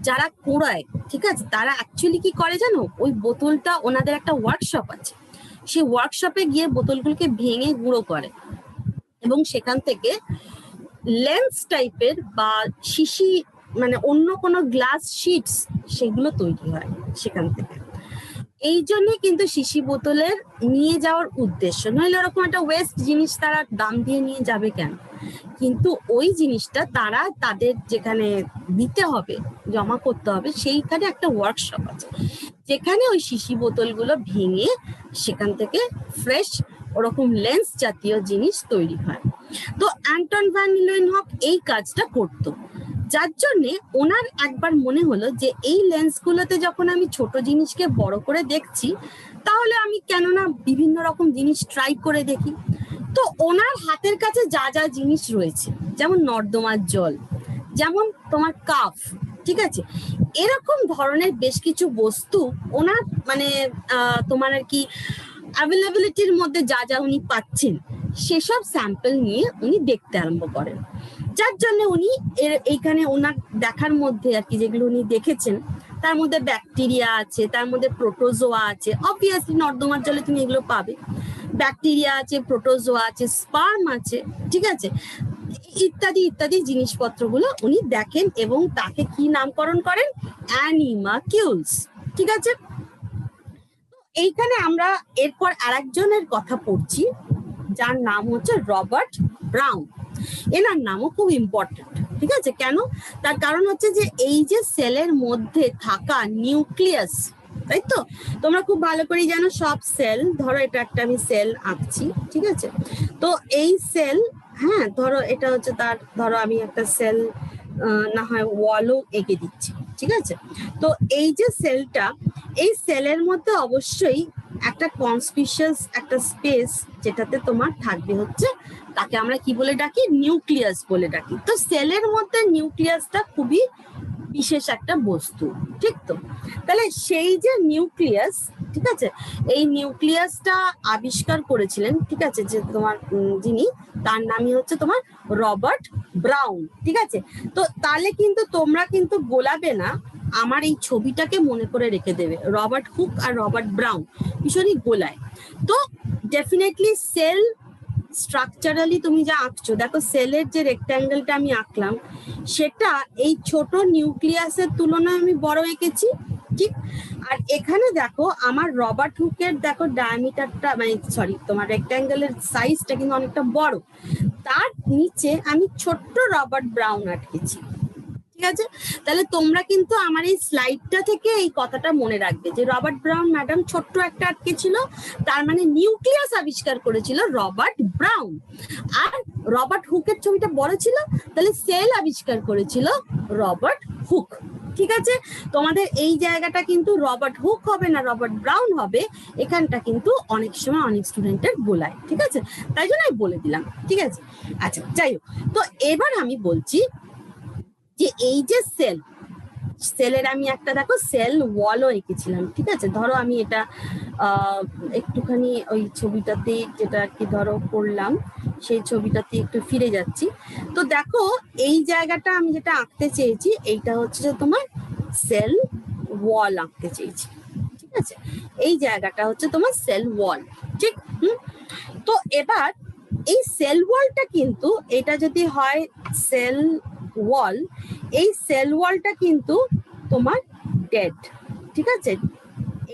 যারা কোড়ায়, ঠিক আছে, তারা অ্যাকচুয়ালি কি করে জানো, ওই বোতলটা ওনাদের একটা ওয়ার্কশপ আছে, সেই ওয়ার্কশপে গিয়ে বোতলগুলোকে ভেঙে গুঁড়ো করে এবং সেখান থেকে লেন্স টাইপের বা শিশি মানে অন্য কোনো গ্লাস শিটস সেগুলো তৈরি হয় সেখান থেকে। এই জন্যই কিন্তু শিশি বোতলের নিয়ে যাওয়ার উদ্দেশ্য, নইলে ওরকম একটা ওয়েস্ট জিনিস তারা দাম দিয়ে নিয়ে যাবে কেন? কিন্তু ওই জিনিসটা তারা তাদের যেখানে দিতে হবে, জমা করতে হবে, সেইখানে একটা ওয়ার্কশপ আছে যেখানে ওই শিশি বোতলগুলো ভেঙে সেখান থেকে ফ্রেশ ওরকম লেন্স জাতীয় জিনিস তৈরি হয়। তো অ্যান্টন ভ্যান লিউয়েনহক এই কাজটা করতো, যার জন্যে ওনার একবার মনে হলো যে এই লেন্সগুলোতে যখন আমি ছোট জিনিসকে বড় করে দেখছি, তাহলে আমি কেননা বিভিন্ন রকম জিনিস ট্রাই করে দেখি। তো ওনার হাতের কাছে যা যা জিনিস রয়েছে, যেমন নর্দমার জল, যেমন তোমার কাফ, ঠিক আছে, এরকম ধরনের বেশ কিছু বস্তু ওনার মানে তোমার আর কি অ্যাভেলেবিলিটির মধ্যে যা যা উনি পাচ্ছেন সেসব স্যাম্পল নিয়ে উনি দেখতে আরম্ভ করেন। যার জন্য উনি এইখানে ওনার দেখার মধ্যে আর কি যেগুলো উনি দেখেছেন তার মধ্যে ব্যাকটেরিয়া আছে, তার মধ্যে প্রোটোজোয়া আছে, অবভিয়াসলি নর্দমার জলে তুমি এগুলো পাবে, ব্যাকটেরিয়া আছে, প্রোটোজোয়া আছে, স্পার্ম আছে, ঠিক আছে, ইত্যাদি ইত্যাদি জিনিসপত্রগুলো উনি দেখেন এবং তাকে কি নামকরণ করেন, অ্যানিমাকিউলস, ঠিক আছে? এইখানে আমরা এরপর আরেকজনের কথা পড়ছি যার নাম হচ্ছে রবার্ট ব্রাউন। এনার নামও খুব ইম্পর্টেন্ট, ঠিক আছে? কেন? তার কারণ হচ্ছে যে এই যে সেলের মধ্যে থাকা নিউক্লিয়াস, তাই তো? তোমরা খুব ভালো করে জানো সব সেল, ধরো এটা একটা আমি সেল আঁকছি, ঠিক আছে? তো এই সেল, হ্যাঁ ধরো এটা হচ্ছে তার, ধরো আমি একটা সেল না হয় ওয়ালও এঁকে দিচ্ছি, ঠিক আছে? তো এই যে সেলটা, এই সেলের মধ্যে অবশ্যই একটা কনস্পিশিয়াস একটা স্পেস যেটাতে তোমার থাকবে হচ্ছে, তাকে আমরা কি বলে ডাকি, নিউক্লিয়াস বলে ডাকি। তো সেলের মধ্যে নিউক্লিয়াসটা খুবই বিশেষ একটা বস্তু, ঠিক তো? তাহলে সেই যে নিউক্লিয়াস, ঠিক আছে, এই নিউক্লিয়াসটা আবিষ্কার করেছিলেন, ঠিক আছে, যে তোমার যিনি, তার নামই হচ্ছে তোমার রবার্ট ব্রাউন, ঠিক আছে? তো তাহলে কিন্তু তোমরা কিন্তু গোলাবে না, আমার এই ছবিটাকে মনে করে রেখে দেবে, রবার্ট হুক আর রবার্ট ব্রাউন ভীষণই গোলায়। তো ডেফিনেটলি সেল স্ট্রাকচারালি তুমি যা আঁকছো, দেখো সেলের যে রেক্ট্যাঙ্গেলটা আমি আঁকলাম সেটা এই ছোট নিউক্লিয়াসের তুলনায় আমি বড় এঁকেছি, ঠিক? আর এখানে দেখো আমার রবার্ট হুকের দেখো ডায়ামিটারটা মানে সরি তোমার রেক্ট্যাঙ্গেলের সাইজটা কিন্তু অনেকটা বড়, তার নিচে আমি ছোট্ট রবার্ট ব্রাউন আটকেছি, ঠিক আছে? তাহলে তোমরা কিন্তু আমার এই স্লাইডটা থেকে এই কথাটা মনে রাখবে যে রবার্ট ব্রাউন ম্যাডাম ছোট্ট একটা আটকে ছিল, তার মানে নিউক্লিয়াস আবিষ্কার করেছিল রবার্ট ব্রাউন। আর রবার্ট হুকের ছবিটা বড় ছিল, তাহলে সেল আবিষ্কার করেছিল রবার্ট হুক, ঠিক আছে? তোমাদের এই জায়গাটা কিন্তু রবার্ট হুক হবে না, রবার্ট ব্রাউন হবে, এখানটা কিন্তু অনেক সময় অনেক স্টুডেন্টের গোলায়, ঠিক আছে? তাই জন্য আমি বলে দিলাম, ঠিক আছে? আচ্ছা যাই হোক, তো এবার আমি বলছি যে এই যে সেল, সেলের আমি একটা দেখো সেল ওয়ালও এঁকেছিলাম, ঠিক আছে? ধরো আমি এটা একটুখানি ওই ছবিটাতে যেটা আর কি ধরো করলাম সেই ছবিটাতে একটু ফিরে যাচ্ছি। তো দেখো এই জায়গাটা আমি যেটা আঁকতে চেয়েছি এইটা হচ্ছে যে তোমার সেল ওয়াল আঁকতে চেয়েছি, ঠিক আছে? এই জায়গাটা হচ্ছে তোমার সেল ওয়াল, ঠিক? তো এবার এই সেল ওয়ালটা কিন্তু এটা যদি হয় সেল ওয়াল, এই সেল ওয়ালটা কিন্তু তোমার ডেড, ঠিক আছে?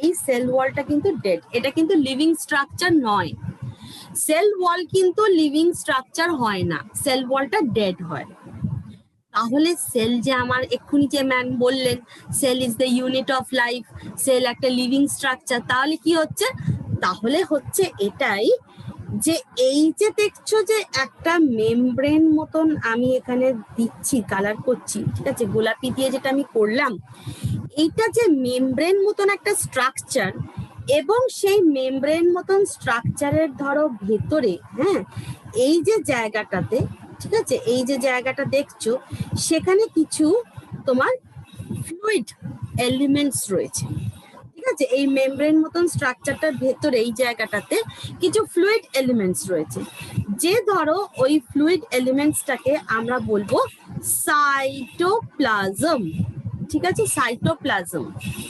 এই সেল ওয়ালটা কিন্তু ডেড, এটা কিন্তু লিভিং স্ট্রাকচার নয়। সেল ওয়াল কিন্তু লিভিং স্ট্রাকচার হয় না, সেল ওয়ালটা ডেড হয়। তাহলে সেল যে আমার এক্ষুনি যে ম্যাম বললেন cell is the unit of life, cell একটা লিভিং স্ট্রাকচার, তাহলে কি হচ্ছে, তাহলে হচ্ছে এটাই যে এই যে দেখছো যে একটা মেমব্রেন মতন আমি এখানে দিচ্ছি, কালার করছি, ঠিক আছে, গোলাপি দিয়ে যেটা আমি করলাম, এইটা যে মেমব্রেন মতন একটা স্ট্রাকচার, এবং সেই মেমব্রেন মতন স্ট্রাকচারের ধরো ভেতরে, হ্যাঁ, এই যে জায়গাটাতে, ঠিক আছে, এই যে জায়গাটা দেখছো সেখানে কিছু তোমার ফ্লুইড এলিমেন্টস রয়েছে, ঠিক আছে, এই মেমব্রেন মতন স্ট্রাকচারটার ভেতরে এই জায়গাটাতে কিছু ফ্লুইড এলিমেন্টস রয়েছে, যে ধরো ওই ফ্লুইড এলিমেন্টসটাকে আমরা বলবো সাইটোপ্লাজম, ঠিক আছে, সাইটোপ্লাজম,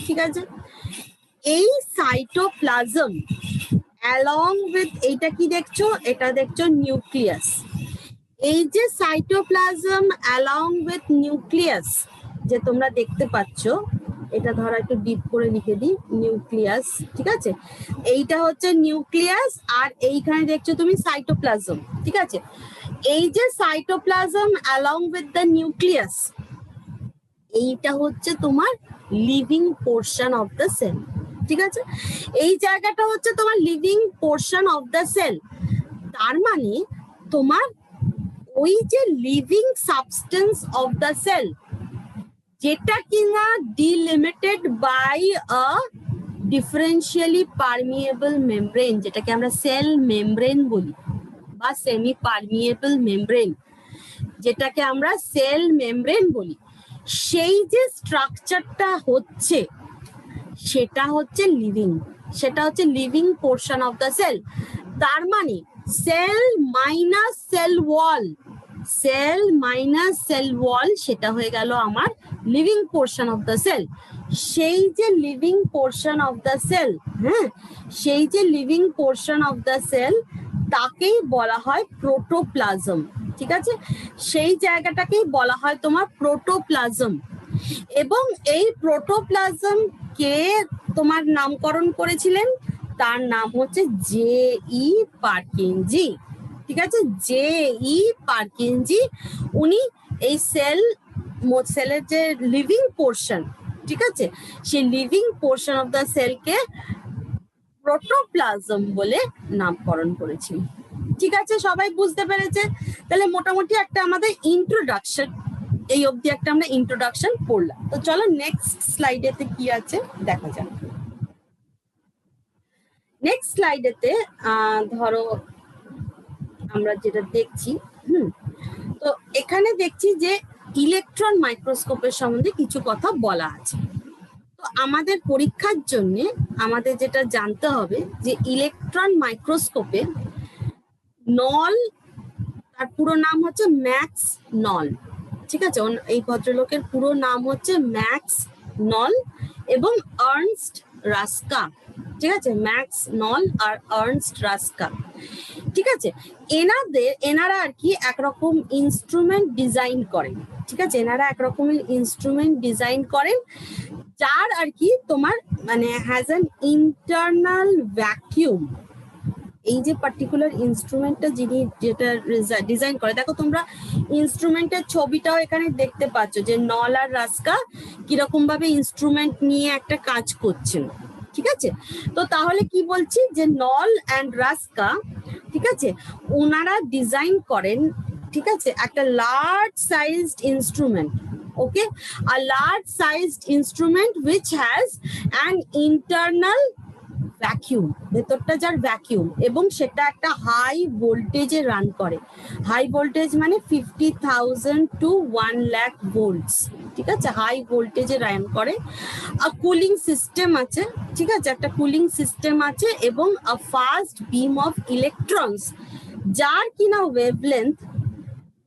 ঠিক আছে। এই সাইটোপ্লাজম অ্যালং উইথ, এইটা কি দেখছো, এটা দেখছো নিউক্লিয়াস, এই যে সাইটোপ্লাজম অ্যালং উইথ নিউক্লিয়াস যে তোমরা দেখতে পাচ্ছ, এটা ধরো একটু ডিপ করে লিখে দিই, নিউক্লিয়াস, ঠিক আছে, এইটা হচ্ছে নিউক্লিয়াস, আর এইখানে দেখছো তুমি সাইটোপ্লাজম, ঠিক আছে, এই যে cytoplasm along with the nucleus, এইটা হচ্ছে তোমার living portion of the cell, ঠিক আছে, এই জায়গাটা হচ্ছে তোমার living portion of the cell. তার মানে তোমার ওই যে living substance of the cell, যেটা কিনা delimited by a differentially permeable membrane, যেটাকে আমরা সেল মেমব্রেন বলি বা সেমি পারমিয়েবল মেমব্রেন, যেটাকে আমরা সেল মেমব্রেন বলি, সেই যে স্ট্রাকচারটা হচ্ছে সেটা হচ্ছে লিভিং, সেটা হচ্ছে living portion of the cell. তার মানে cell minus cell wall, cell minus cell wall, সেটা হয়ে গেল আমার living portion of the cell. সেই যে living portion of the cell, হ্যাঁ, সেই যে living portion of the cell, তাকেই বলা হয় প্রোটোপ্লাজম, ঠিক আছে, সেই জায়গাটাকেই বলা হয় তোমার প্রোটোপ্লাজম। এবং এই প্রোটোপ্লাজম কে তোমার নামকরণ করেছিলেন, তার নাম হচ্ছে জে.ই. পারকিনজি, ঠিক আছে, জে.ই. পারকিনজি, উনি এই সেলের যে লিভিং পোর্শন, ঠিক আছে, সেই লিভিং পোর্শন অফ দ্য সেলকে প্রোটোপ্লাজম বলে নামকরণ করেছি, ঠিক আছে, সবাই বুঝতে পেরেছে? তাহলে মোটামুটি একটা আমাদের ইন্ট্রোডাকশন, এই অবধি একটা আমরা ইন্ট্রোডাকশন পড়লাম। তো চলো নেক্সট স্লাইডেতে কি আছে দেখা যাক। নেক্সট স্লাইডেতে ধরো আমরা যেটা দেখছি, তো এখানে দেখছি যে ইলেকট্রন মাইক্রোস্কোপের সম্বন্ধে কিছু কথা বলা আছে। তো আমাদের পরীক্ষার জন্য আমাদের যেটা জানতে হবে যে ইলেকট্রন মাইক্রোস্কোপে নল, তার পুরো নাম হচ্ছে ম্যাক্স নল, ঠিক আছে, এই ভদ্রলোকের পুরো নাম হচ্ছে ম্যাক্স নল এবং আর্নস্ট রাস্কা, ঠিক আছে, ম্যাক্স নল আর আর্নস্ট রাস্কা, ঠিক আছে, এনারা আর কি একরকম ইনস্ট্রুমেন্ট ডিজাইন করেন, ঠিক আছে, এনারা একরকমের ইনস্ট্রুমেন্ট ডিজাইন করেন যার আর কি তোমার মানে হ্যাজ অ্যান ইন্টারনাল ভ্যাকিউম। এই যে পার্টিকুলার ইনস্ট্রুমেন্টটা যিনি যেটা ডিজাইন করে, দেখো তোমরা ইনস্ট্রুমেন্টের ছবিটাও এখানে দেখতে পাচ্ছ যে নল আর রাস্কা কিরকম ভাবে ইনস্ট্রুমেন্ট নিয়ে একটা কাজ করছেন, ঠিক আছে। তো তাহলে কি বলছি যে নল অ্যান্ড রাস্কা, ঠিক আছে, ওনারা ডিজাইন করেন, ঠিক আছে, একটা large sized instrument, okay, a large sized instrument which has an internal vacuum, ভেতরটা যার ভ্যাকিউম, এবং সেটা একটা হাই ভোল্টেজে রান করে। হাই ভোল্টেজ মানে 50,000 to 1 lakh ভোল্টস, ঠিক আছে, হাই ভোল্টেজে রান করে। আর কুলিং সিস্টেম আছে, ঠিক আছে, একটা কুলিং সিস্টেম আছে, এবং আ ফাস্ট বিম অফ ইলেকট্রনস যার কিনা ওয়েভলেন্থ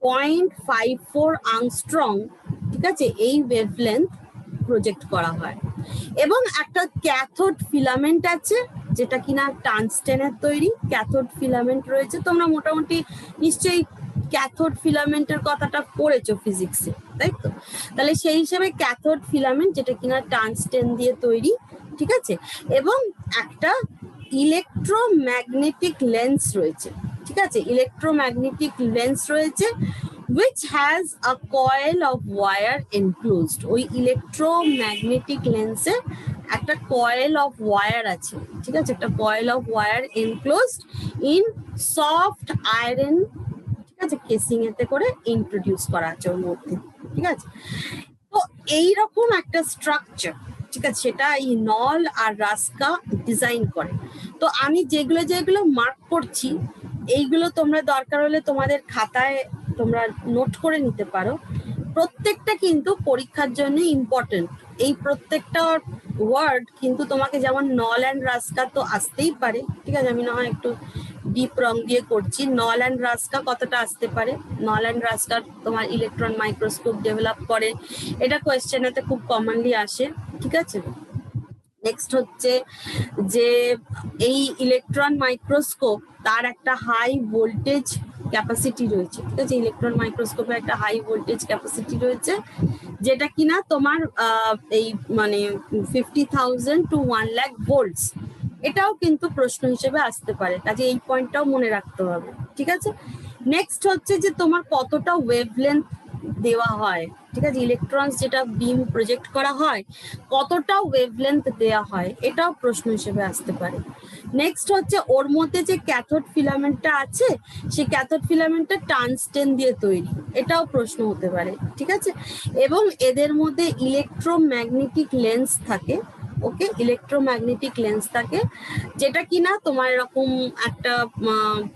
0.54 আংস্ট্রং, ঠিক আছে, এই ওয়েভলেন্থ প্রজেক্ট করা হয়। এবং একটা ক্যাথোড ফিলামেন্ট আছে যেটা কিনা টাংস্টেনের তৈরি, ক্যাথোড ফিলামেন্ট রয়েছে, তোমরা মোটামুটি নিশ্চয়ই ক্যাথোড ফিলামেন্টের কথাটা পড়েছো ফিজিক্সে, তাই তো? তাহলে সেই হিসেবে ক্যাথোড ফিলামেন্ট যেটা কিনা টাংস্টেন দিয়ে তৈরি, ঠিক আছে, এবং একটা ইলেকট্রোম্যাগনেটিক লেন্স রয়েছে, ঠিক আছে, ইলেকট্রোম্যাগনেটিক লেন্স রয়েছে which has a coil of wire enclosed. ওই ইলেকট্রোম্যাগনেটিক লেন্সে একটা কয়েল অফ ওয়্যার আছে, ঠিক আছে, একটা coil of wire enclosed in soft iron, ঠিক আছে, কেসিং এতে করে ইন্ট্রোডিউস করা আছে ওর মধ্যে, ঠিক আছে। তো এইরকম একটা স্ট্রাকচার, ঠিক আছে, সেটা এই নল আর রাস্কা ডিজাইন করে। তো আমি যেগুলো যেগুলো মার্ক করছি এইগুলো তোমরা দরকার হলে তোমাদের খাতায় তোমরা নোট করে নিতে পারো। প্রত্যেকটা কিন্তু পরীক্ষার জন্য ইম্পর্টেন্ট। এই প্রত্যেকটা ওয়ার্ড কিন্তু তোমাকে, যেমন নল অ্যান্ড রাস্কা তো আসতেই পারে, ঠিক আছে, আমি না হয় একটু ডিপ রং দিয়ে করছি। নল অ্যান্ড রাস্কা কতটা আসতে পারে, নল অ্যান্ড রাস্কা তোমার ইলেকট্রন মাইক্রোস্কোপ ডেভেলপ করে, এটা কোয়েশ্চেনেতে খুব কমনলি আসে, ঠিক আছে। নেক্সট হচ্ছে যে এই ইলেকট্রন মাইক্রোস্কোপ তার একটা হাই ভোল্টেজ ক্যাপাসিটি রয়েছে, ঠিক আছে, ইলেকট্রন মাইক্রোস্কোপের একটা হাই ভোল্টেজ ক্যাপাসিটি রয়েছে, যেটা কিনা তোমার এই মানে 50,000 to 1 lakh ভোল্টস, এটাও কিন্তু প্রশ্ন হিসেবে আসতে পারে, কাজে এই পয়েন্টটাও মনে রাখতে হবে, ঠিক আছে। নেক্সট হচ্ছে যে তোমার কতটা ওয়েভলেন্থ দেওয়া হয়, ঠিক আছে, ইলেকট্রনস যেটা বিম প্রজেক্ট করা হয় কতটা ওয়েভলেন্থ দেওয়া হয়, এটাও প্রশ্ন হিসেবে আসতে পারে। নেক্সট হচ্ছে ওর মধ্যে যে ক্যাথোড ফিলামেন্টটা আছে সেই ক্যাথোড ফিলামেন্টটা টাংস্টেন দিয়ে তৈরি, এটাও প্রশ্ন হতে পারে, ঠিক আছে। এবং এদের মধ্যে ইলেকট্রোম্যাগনেটিক লেন্স থাকে, ওকে, ইলেকট্রোম্যাগনেটিক লেন্স থাকে, যেটা কিনা তোমার এরকম একটা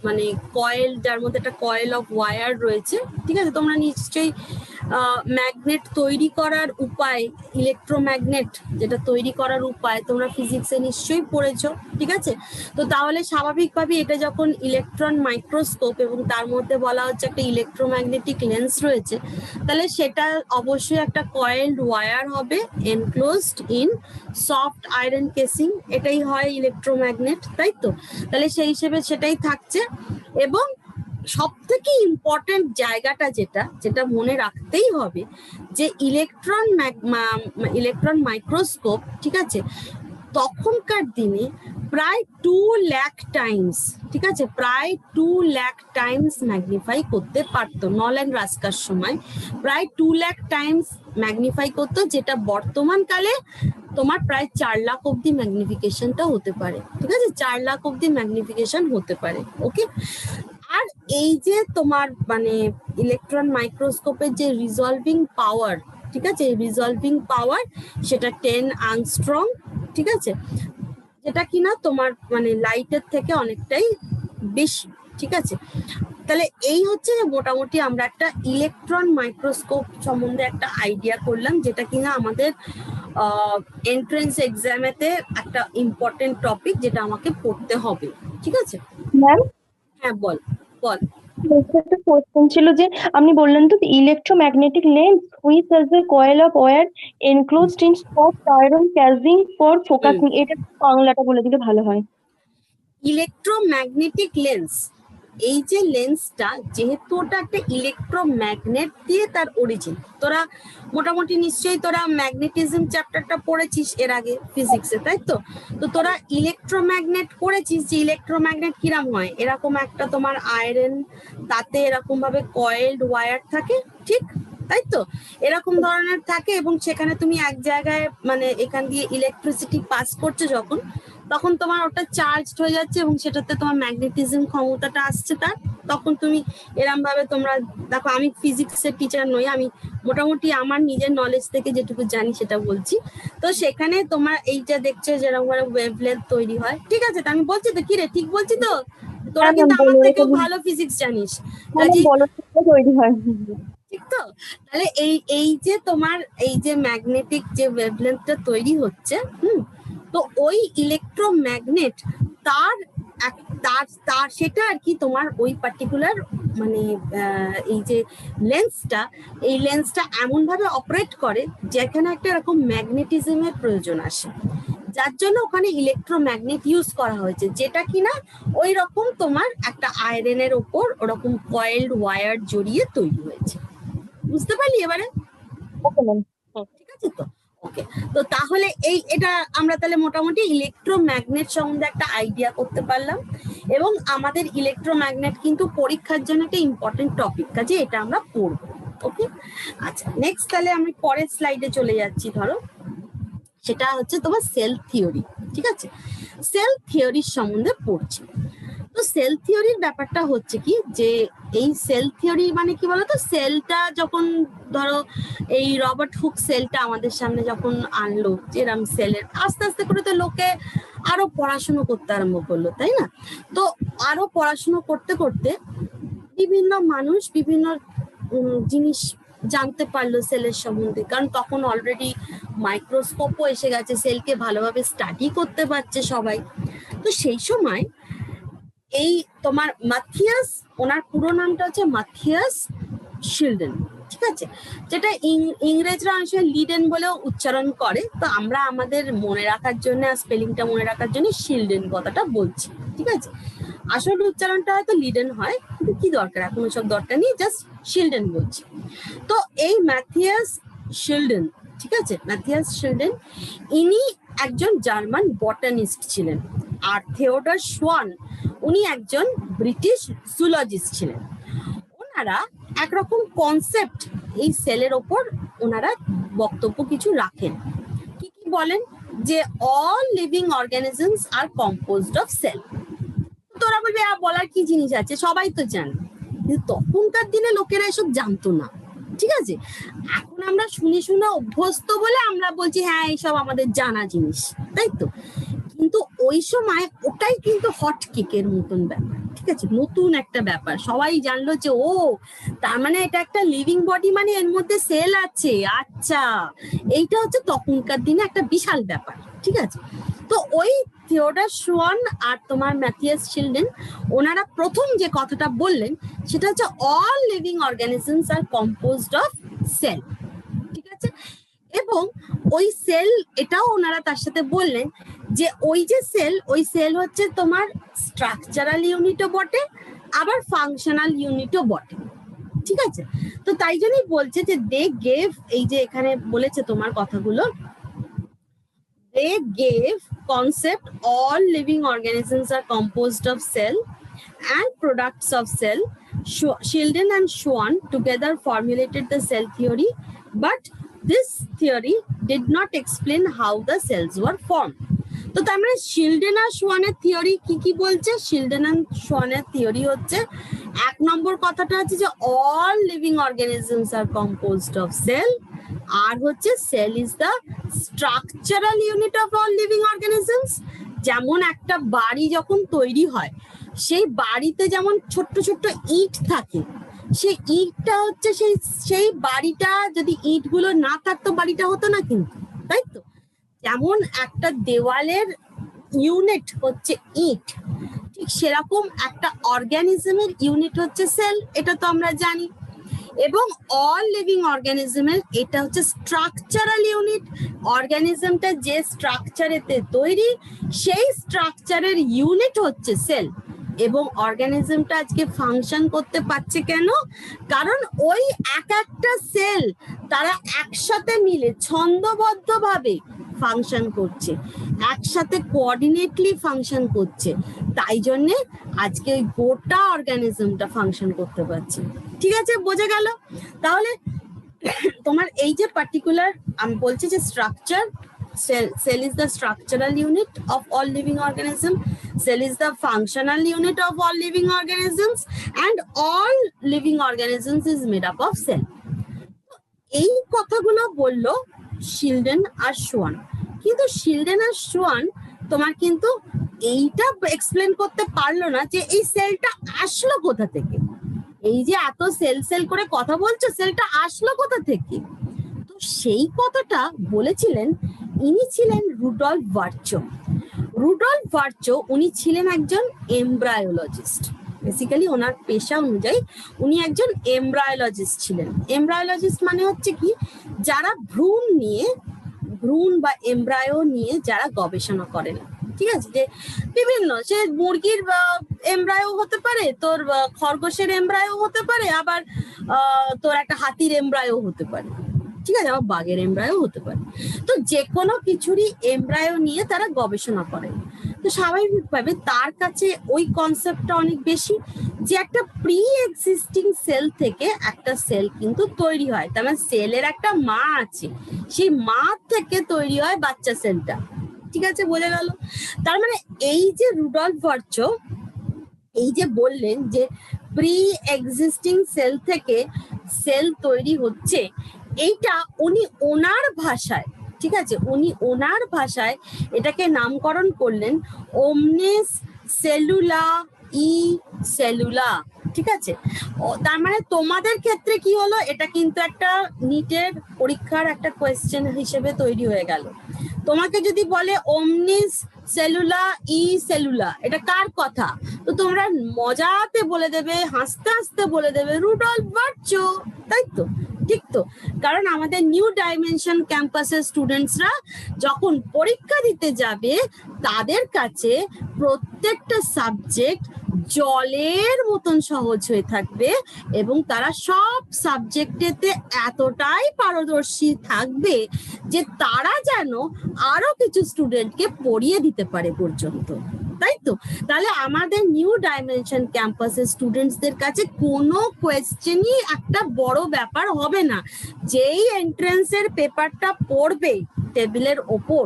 মানে কয়েল, যার মধ্যে একটা কয়েল অফ ওয়্যার রয়েছে, ঠিক আছে। তোমরা নিশ্চয়ই ম্যাগনেট তৈরি করার উপায়, ইলেকট্রোম্যাগনেট যেটা তৈরি করার উপায় তোমরা ফিজিক্সে নিশ্চয়ই পড়েছো, ঠিক আছে। তো তাহলে স্বাভাবিকভাবে এটা যখন ইলেকট্রন মাইক্রোস্কোপ এবং তার মধ্যে বলা হচ্ছে একটা ইলেকট্রোম্যাগনেটিক লেন্স রয়েছে, তাহলে সেটা অবশ্যই একটা কয়েলড ওয়্যার হবে enclosed in soft iron casing, এটাই হয় ইলেকট্রোম্যাগনেট, তাই তো। তাহলে সেই হিসেবে সেটাই থাকছে। এবং সব থেকে ইম্পর্টেন্ট জায়গাটা যেটা যেটা মনে রাখতেই হবে যে ইলেকট্রন মাইক্রোস্কোপ, ঠিক আছে, তখনকার দিনে প্রায় 2 লাখ টাইমস, ঠিক আছে, প্রায় 2 লাখ টাইমস ম্যাগনিফাই করতে পারতো। নল অ্যান্ড রাস্কার সময় প্রায় 2 লাখ টাইমস ম্যাগনিফাই করতো, যেটা বর্তমান কালে তোমার প্রায় 4 লাখ অব্দি ম্যাগনিফিকেশনটা হতে পারে, ঠিক আছে, 4 লাখ অব্দি ম্যাগনিফিকেশন হতে পারে, ওকে। আর এই যে তোমার মানে ইলেকট্রন মাইক্রোস্কোপের যে রিজলভিং পাওয়ার, ঠিক আছে, রিজলভিং পাওয়ার সেটা 10 আংস্ট্রং, ঠিক আছে, যেটা কিনা তোমার মানে লাইটের থেকে অনেকটাই বেশি, ঠিক আছে। তাহলে এই হচ্ছে মোটামুটি আমরা একটা ইলেকট্রন মাইক্রোস্কোপ সম্বন্ধে একটা আইডিয়া করলাম, যেটা কিনা আমাদের এন্ট্রান্স এক্সামেতে একটা ইম্পর্টেন্ট টপিক, যেটা আমাকে পড়তে হবে, ঠিক আছে। ম্যাম, হ্যাঁ বল বল। একটা কোশ্চেন ছিল যে আপনি বললেন তো electromagnetic lens which has a coil of wire enclosed in soft iron casing for focusing, এটা বাংলাটা বলে দিলে ভালো হয়। ইলেকট্রোম্যাগনেটিক লেন্স, এই যে লেন্সটা, যেহেতু ওটা একটা ইলেকট্রোম্যাগনেট দিয়ে তার অরিজিন, তোরা মোটামুটি নিশ্চয়ই তোরা ম্যাগনেটিজম চ্যাপ্টারটা পড়েছিস এর আগে ফিজিক্সে, তাই তো। তো তোরা ইলেকট্রোম্যাগনেট পড়েছিস যে ইলেকট্রোম্যাগনেট কিরম হয়, এরকম একটা তোমার আয়রন, তাতে এরকম ভাবে কয়েলড ওয়্যার থাকে, ঠিক, তাই তো, এরকম ধরনের থাকে। এবং সেখানে তুমি এক জায়গায় মানে এখান দিয়ে ইলেকট্রিসিটি পাস করছো যখন, তখন তোমার ওটা চার্জ হয়ে যাচ্ছে এবং সেটাতে তোমার ম্যাগনেটিজম ক্ষমতাটা আসছে তার, তখন তুমি এরম ভাবে তোমরা দেখো, আমি ফিজিক্সের টিচার নই, আমি মোটামুটি আমার নিজের নলেজ থেকে যেটুকু জানি সেটা বলছি। তো সেখানে তোমার এইটা দেখছো যেরকম ভাবে ওয়েভলেন্থ তৈরি হয়, ঠিক আছে। তো আমি বলছি তো, কি রে, ঠিক বলছি তো? তোরা কিন্তু আমার থেকেও ভালো ফিজিক্স জানিস, তৈরি হয়, ঠিক তো। তাহলে এই যে তোমার এই যে ম্যাগনেটিক যে ওয়েভলেন্থটা তৈরি হচ্ছে, তো ওই ইলেকট্রোম্যাগনেট তার তার সেটা আর কি তোমার ওই পার্টিকুলার মানে এই যে লেন্সটা, এই লেন্সটা এমন ভাবে অপারেট করে যেখানে একটা এরকম ম্যাগনেটিজমের প্রয়োজন আসে, যার জন্য ওখানে ইলেকট্রোম্যাগনেট ইউজ করা হয়েছে, যেটা কিনা ওই রকম তোমার একটা আয়রনের ওপর ওরকম কয়েলড ওয়্যার জড়িয়ে তৈরি হয়েছে। বুঝতে পারলি এবারে? ওকে ম্যাম, ঠিক আছে তো। ওকে, তো তাহলে এটা আমরা তাহলে মোটামুটি ইলেকট্রোম্যাগনেট সম্বন্ধে একটা আইডিয়া করতে পারলাম, এবং আমাদের ইলেকট্রোম্যাগনেট কিন্তু পরীক্ষার জন্য একটা ইম্পর্টেন্ট টপিক, কাজে এটা আমরা পড়বো। ওকে, আচ্ছা নেক্সট তাহলে আমি পরের স্লাইডে চলে যাচ্ছি। ধরো সেটা হচ্ছে তোমার সেল থিওরি, ঠিক আছে? সেল থিওরির সম্বন্ধে পড়ছি। তো সেল থিওরির ব্যাপারটা হচ্ছে কি, যে এই সেল থিওরি মানে কি বলতো, সেলটা যখন ধরো এই রবার্ট হুক সেলটা আমাদের সামনে যখন আনলো, যেরকম সেলের আস্তে আস্তে করে তো লোকে আরো পড়াশুনো করতে আরম্ভ করলো, তাই না? তো আরো পড়াশুনো করতে করতে বিভিন্ন মানুষ বিভিন্ন জিনিস জানতে পারলো সেলের সম্বন্ধে, কারণ তখন অলরেডি মাইক্রোস্কোপও এসে গেছে, সেলকে ভালোভাবে স্টাডি করতে পারছে সবাই। তো সেই সময় এই তোমার মাথিয়াস, ওনার পুরো নামটা হচ্ছে মাথিয়াস শিল্ডেন, ঠিক আছে? যেটা ইংরেজরা অনেক লিডেন বলেও উচ্চারণ করে, তো আমরা আমাদের মনে রাখার জন্য আর স্পেলিংটা মনে রাখার জন্য শিল্ডেন কথাটা বলছি, ঠিক আছে? আসল উচ্চারণটা হয়তো লিডেন হয়, কিন্তু কি দরকার, এখন ওসব দরকার নেই, জাস্ট শিল্ডেন বলছি। তো এই মাথিয়াস শিল্ডেন, ঠিক আছে, মাথিয়াস শিল্ডেন ইনি একজন জার্মান বটানিস্ট ছিলেন, আর থিওডর সোয়ান উনি একজন ব্রিটিশ জুলজিস্ট ছিলেন। ওনারা একরকম কনসেপ্ট এই সেলের ওপর ওনারা বক্তব্য কিছু রাখেন। কি কি বলেন, যে all living organisms are composed of cell. তোরা বলবি বলার কি জিনিস আছে, সবাই তো জানে, কিন্তু তখনকার দিনে লোকেরা এসব জানতো না, ঠিক আছে? এখন আমরা শুনে শুনে অভ্যস্ত বলে আমরা বলছি হ্যাঁ এইসব আমাদের জানা জিনিস, তাই তো? কিন্তু ওই সময় ওটাই কিন্তু হট কেকের মতন ব্যাপার, ঠিক আছে? নতুন একটা ব্যাপার, সবাই জানলো যে ও তার মানে এটা একটা লিভিং বডি, মানে এর মধ্যে সেল আছে, আচ্ছা। এইটা হচ্ছে তখনকার দিনে একটা বিশাল ব্যাপার, ঠিক আছে? তো ওই থিওডর সোয়ান আর তোমার ম্যাথিয়াস শিল্ডেন ওনারা প্রথম যে কথাটা বললেন সেটা হচ্ছে all living organisms are composed of cell, ঠিক আছে? এবং ওই সেল এটাও ওনারা তার সাথে বললেন যে ওই যে সেল, ওই সেল হচ্ছে তোমার স্ট্রাকচারাল ইউনিটও বটে, আবার ফাংশনাল ইউনিটও বটে, ঠিক আছে? তো তাই জন্যই বলছে যে দে গেভ, এই যে এখানে বলেছে তোমার কথাগুলো, they gave concept all living organisms are composed of cell and products of cell. Sheldon and Schwann together formulated the cell theory, but this theory did not explain how the cells were formed. তো তার মানে শিল্ডেন আর সোয়ানের theory কি কি বলছে? শিল্ডেন আর সোয়ানের theory হচ্ছে, এক নম্বর কথাটা হচ্ছে যে all living organisms are composed of cell, আর হচ্ছে cell is the structural unit of all living organisms. যেমন একটা বাড়ি যখন তৈরি হয়, সেই বাড়িতে যেমন ছোট্ট ছোট্ট ইট থাকে, সেই ইটটা হচ্ছে সেই বাড়িটা, যদি ইটগুলো না থাকতো বাড়িটা হতো না, কিন্তু তাই তো? যেমন একটা দেওয়ালের ইউনিট হচ্ছে ইট, ঠিক সেরকম একটা অর্গানিজমের ইউনিট হচ্ছে সেল, এটা তো আমরা জানি। এবং অল লিভিং অর্গানিজমের এটা হচ্ছে স্ট্রাকচারাল ইউনিট, অর্গানিজমটা যে স্ট্রাকচারেতে তৈরি সেই স্ট্রাকচারের ইউনিট হচ্ছে সেল। এবং অর্গানিজমটা আজকে ফাংশন করতে পারছে কেন? কারণ ওই এক একটা সেল তারা একসাথে মিলে ছন্দবদ্ধভাবে ফাংশন করছে, একসাথে কোঅর্ডিনেটলি ফাংশন করছে, তাই জন্যে আজকে ওই গোটা অর্গানিজমটা ফাংশন করতে পারছে, ঠিক আছে? বোঝা গেল? তাহলে তোমার এই যে পার্টিকুলার আমি বলছি যে structure, cell is the structural unit of all living organism, cell is the functional unit of all living organisms, and all living organisms is made up of cell. এই কথাগুলো বললো শিল্ডেন আর সোয়ান, কিন্তু শিল্ডেন আর সোয়ান তোমার কিন্তু এইটা এক্সপ্লেন করতে পারলো না যে এই সেলটা আসলো কোথা থেকে। এই যে এত সেল সেল করে কথা বলছো, সেলটা আসলো কোথা থেকে? তো সেই কথাটা বলেছিলেন, ইনি ছিলেন রুডল্ফ ভার্চো। রুডল্ফ ভার্চো উনি ছিলেন একজন এমব্রায়োলজিস্ট, বেসিক্যালি ওনার পেশা অনুযায়ী উনি একজন এমব্রায়োলজিস্ট ছিলেন। এমব্রায়োলজিস্ট মানে হচ্ছে কি, যারা ভ্রূণ বা এমব্রায়ো নিয়ে যারা গবেষণা করেন, ঠিক আছে? যে বিভিন্ন, সে মুরগির এমব্রায়ো হতে পারে, তোর খরগোশের এমব্রায়ো হতে পারে, আবার তোর একটা হাতির এমব্রায়ো হতে পারে, ঠিক আছে, আবার বাঘের এমব্রায়ো হতে পারে। তো যে কোনো কিছুরই এমব্রায়ো নিয়ে তারা গবেষণা করেন। তো স্বাভাবিকভাবে তার কাছে ওই কনসেপ্টটা অনেক বেশি, যে একটা প্রি এক্সিস্টিং সেল থেকে একটা সেল কিন্তু তৈরি হয়, তার মানে সেলের একটা মা আছে, সেই মা থেকে তৈরি হয় বাচ্চা সেলটা। ঠিক আছে, বোঝা গেল? তার মানে এই যে রুডলফ ভার্চো এই যে বললেন যে প্রি এক্সিস্টিং সেল থেকে সেল তৈরি হচ্ছে, এইটা উনি ওনার ভাষায়, ঠিক আছে, উনি ওনার ভাষায় এটাকে নামকরণ করলেন ওমনিস সেলুলা ই সেলুলা। ঠিক আছে, তার মানে তোমাদের ক্ষেত্রে কি হলো, এটা কিন্তু একটা নিটের পরীক্ষার একটা কোয়েশ্চেন হিসেবে তৈরি হয়ে গেল। তোমাকে যদি বলে ওমনিস সেলুলা ই সেলুলা, এটা কার কথা, তো তোমরা মজাতে বলে দেবে, হাসতে হাসতে বলে দেবে রুডলফ ভার্চো, তাই তো? ঠিক তো? কারণ আমাদের নিউ ডাইমেনশন ক্যাম্পাসের স্টুডেন্টসরা যখন পরীক্ষা দিতে যাবে, তাদের কাছে প্রত্যেকটা সাবজেক্ট জলের মতন সহজ হয়ে থাকবে এবং তারা সব সাবজেক্টেতে এতটাই পারদর্শী থাকবে যে তারা যেন আরো কিছু স্টুডেন্টকে পড়িয়ে দিতে পারে পর্যন্ত, তাই তো? তাহলে আমাদের নিউ ডাইমেনশন ক্যাম্পাসের স্টুডেন্টসদের কাছে কোনো কোয়েশ্চেনই একটা বড় ব্যাপার হবে না। যেই এন্ট্রান্সের পেপারটা পড়বে টেবিলের ওপর,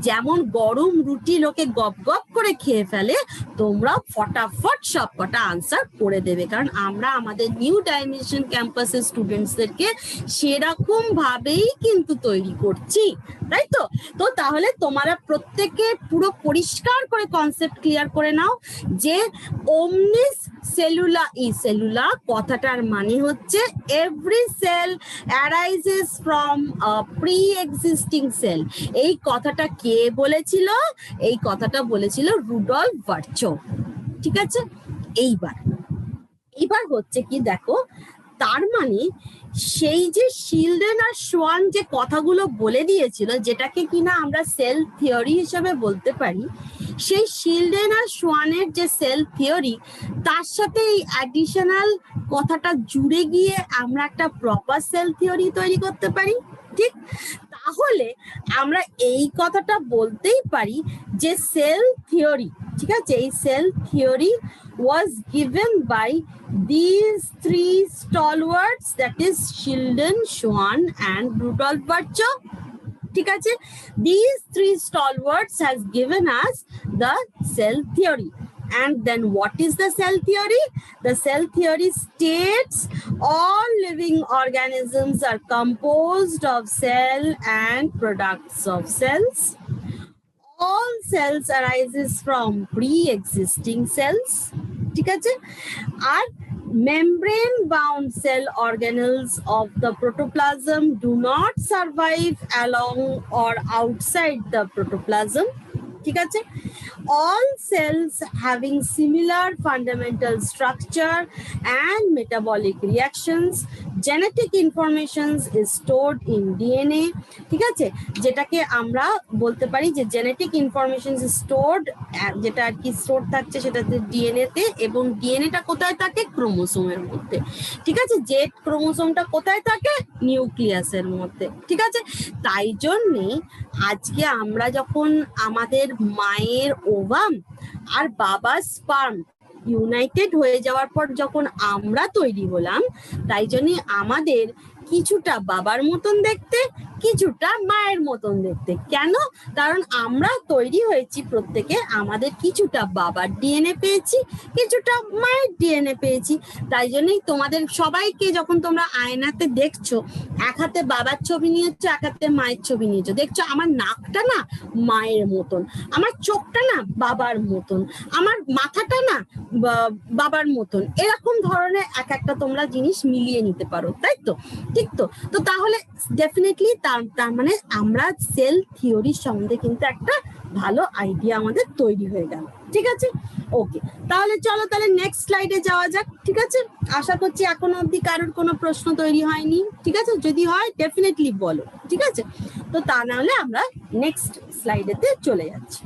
যেমন গরম রুটি লোকে গপ গপ করে খেয়ে ফেলে, তোমরা ফটাফট সব কটা আনসার করে দেবে, কারণ আমরা আমাদের নিউ ডাইমেনশন ক্যাম্পাসের স্টুডেন্টসদেরকে সেরকম ভাবেই কিন্তু তৈরি করছি, তাই তো? তো তাহলে তোমরা প্রত্যেকে পুরো পরিষ্কার করে কনসেপ্ট ক্লিয়ার করে নাও যে ওমনিস সেলুলা ই সেলুলা কথাটার মানে হচ্ছে every cell arises from a pre existing cell. এই কথাটা কে বলেছিল? এই কথাটা বলেছিল রুডলফ ভার্চো। ঠিক আছে, এইবার হচ্ছে কি দেখো, তার মানে সেই যে শিলডেন আর সোয়ান যে কথাগুলো বলে দিয়েছিল, যেটাকে কিনা আমরা সেল থিওরি হিসেবে বলতে পারি, সেই শিলডেন আর সোয়ানের যে সেল থিওরি, তার সাথে এই অ্যাডিশনাল কথাটা জুড়ে গিয়ে আমরা একটা প্রপার সেল থিওরি তৈরি করতে পারি। ঠিক, তাহলে আমরা এই কথাটা বলতেই পারি যে সেল থিওরি, ঠিক আছে, এই cell theory was given by these three stalwarts, that is Sheldon, Schwann and Rudolf Virchow. ঠিক আছে, these three stalwarts has given us the cell theory. And then what is the cell theory? The cell theory states all living organisms are composed of cell and products of cells. All cells arises from pre-existing cells. ঠিক আছে, আর membrane bound cell organelles of the protoplasm do not survive along or outside the protoplasm. ঠিক আছে, all cells having similar fundamental structure and metabolic reactions, genetic information is stored in DNA. ঠিক আছে, যেটাকে আমরা বলতে পারি যে জেনেটিক ইনফরমেশন ইজ স্টোরড, যেটা আর কি স্টোর থাকছে সেটাতে ডিএনএ তে, এবং ডিএনএটা কোথায় থাকে? ক্রোমোসোমের মধ্যে। ঠিক আছে, যে ক্রোমোসোমটা কোথায় থাকে? নিউক্লিয়াসের মধ্যে। ঠিক আছে, তাই জন্যে আজকে আমরা যখন আমাদের মায়ের ওভাম আর বাবার স্পার্ম ইউনাইটেড হয়ে যাওয়ার পর যখন আমরা তৈরি হলাম, তাই জন্য আমাদের কিছুটা বাবার মতন দেখতে, কিছুটা মায়ের মতন দেখতে। কেন? কারণ আমরা তৈরি হয়েছি প্রত্যেকে, আমাদের কিছুটা বাবার ডিএনএ পেয়েছি, কিছুটা মায়ের ডিএনএ পেয়েছি। তাই জন্যই তোমাদের সবাইকে যখন তোমরা আয়নাতে দেখছো, এক হাতে বাবার ছবি নিয়েছো, এক হাতে মায়ের ছবি নিয়েছো, দেখছো আমার নাকটা না মায়ের মতন, আমার চোখটা না বাবার মতন, আমার মাথাটা না বাবার মতন, এরকম ধরনের এক একটা তোমরা জিনিস মিলিয়ে নিতে পারো, তাই তো? ঠিক তো? তো তাহলে ডেফিনেটলি তার মানে আমরা সেল থিওরির সম্বন্ধে কিন্তু একটা ভালো আইডিয়া আমাদের তৈরি হয়ে গেল। ঠিক আছে, ওকে, তাহলে চলো তাহলে নেক্সট স্লাইডে যাওয়া যাক। ঠিক আছে, আশা করছি এখনো অবধি কারোর কোনো প্রশ্ন তৈরি হয়নি। ঠিক আছে, যদি হয় ডেফিনেটলি বলো। ঠিক আছে, তো তা না হলে আমরা নেক্সট স্লাইডেতে চলে যাচ্ছি।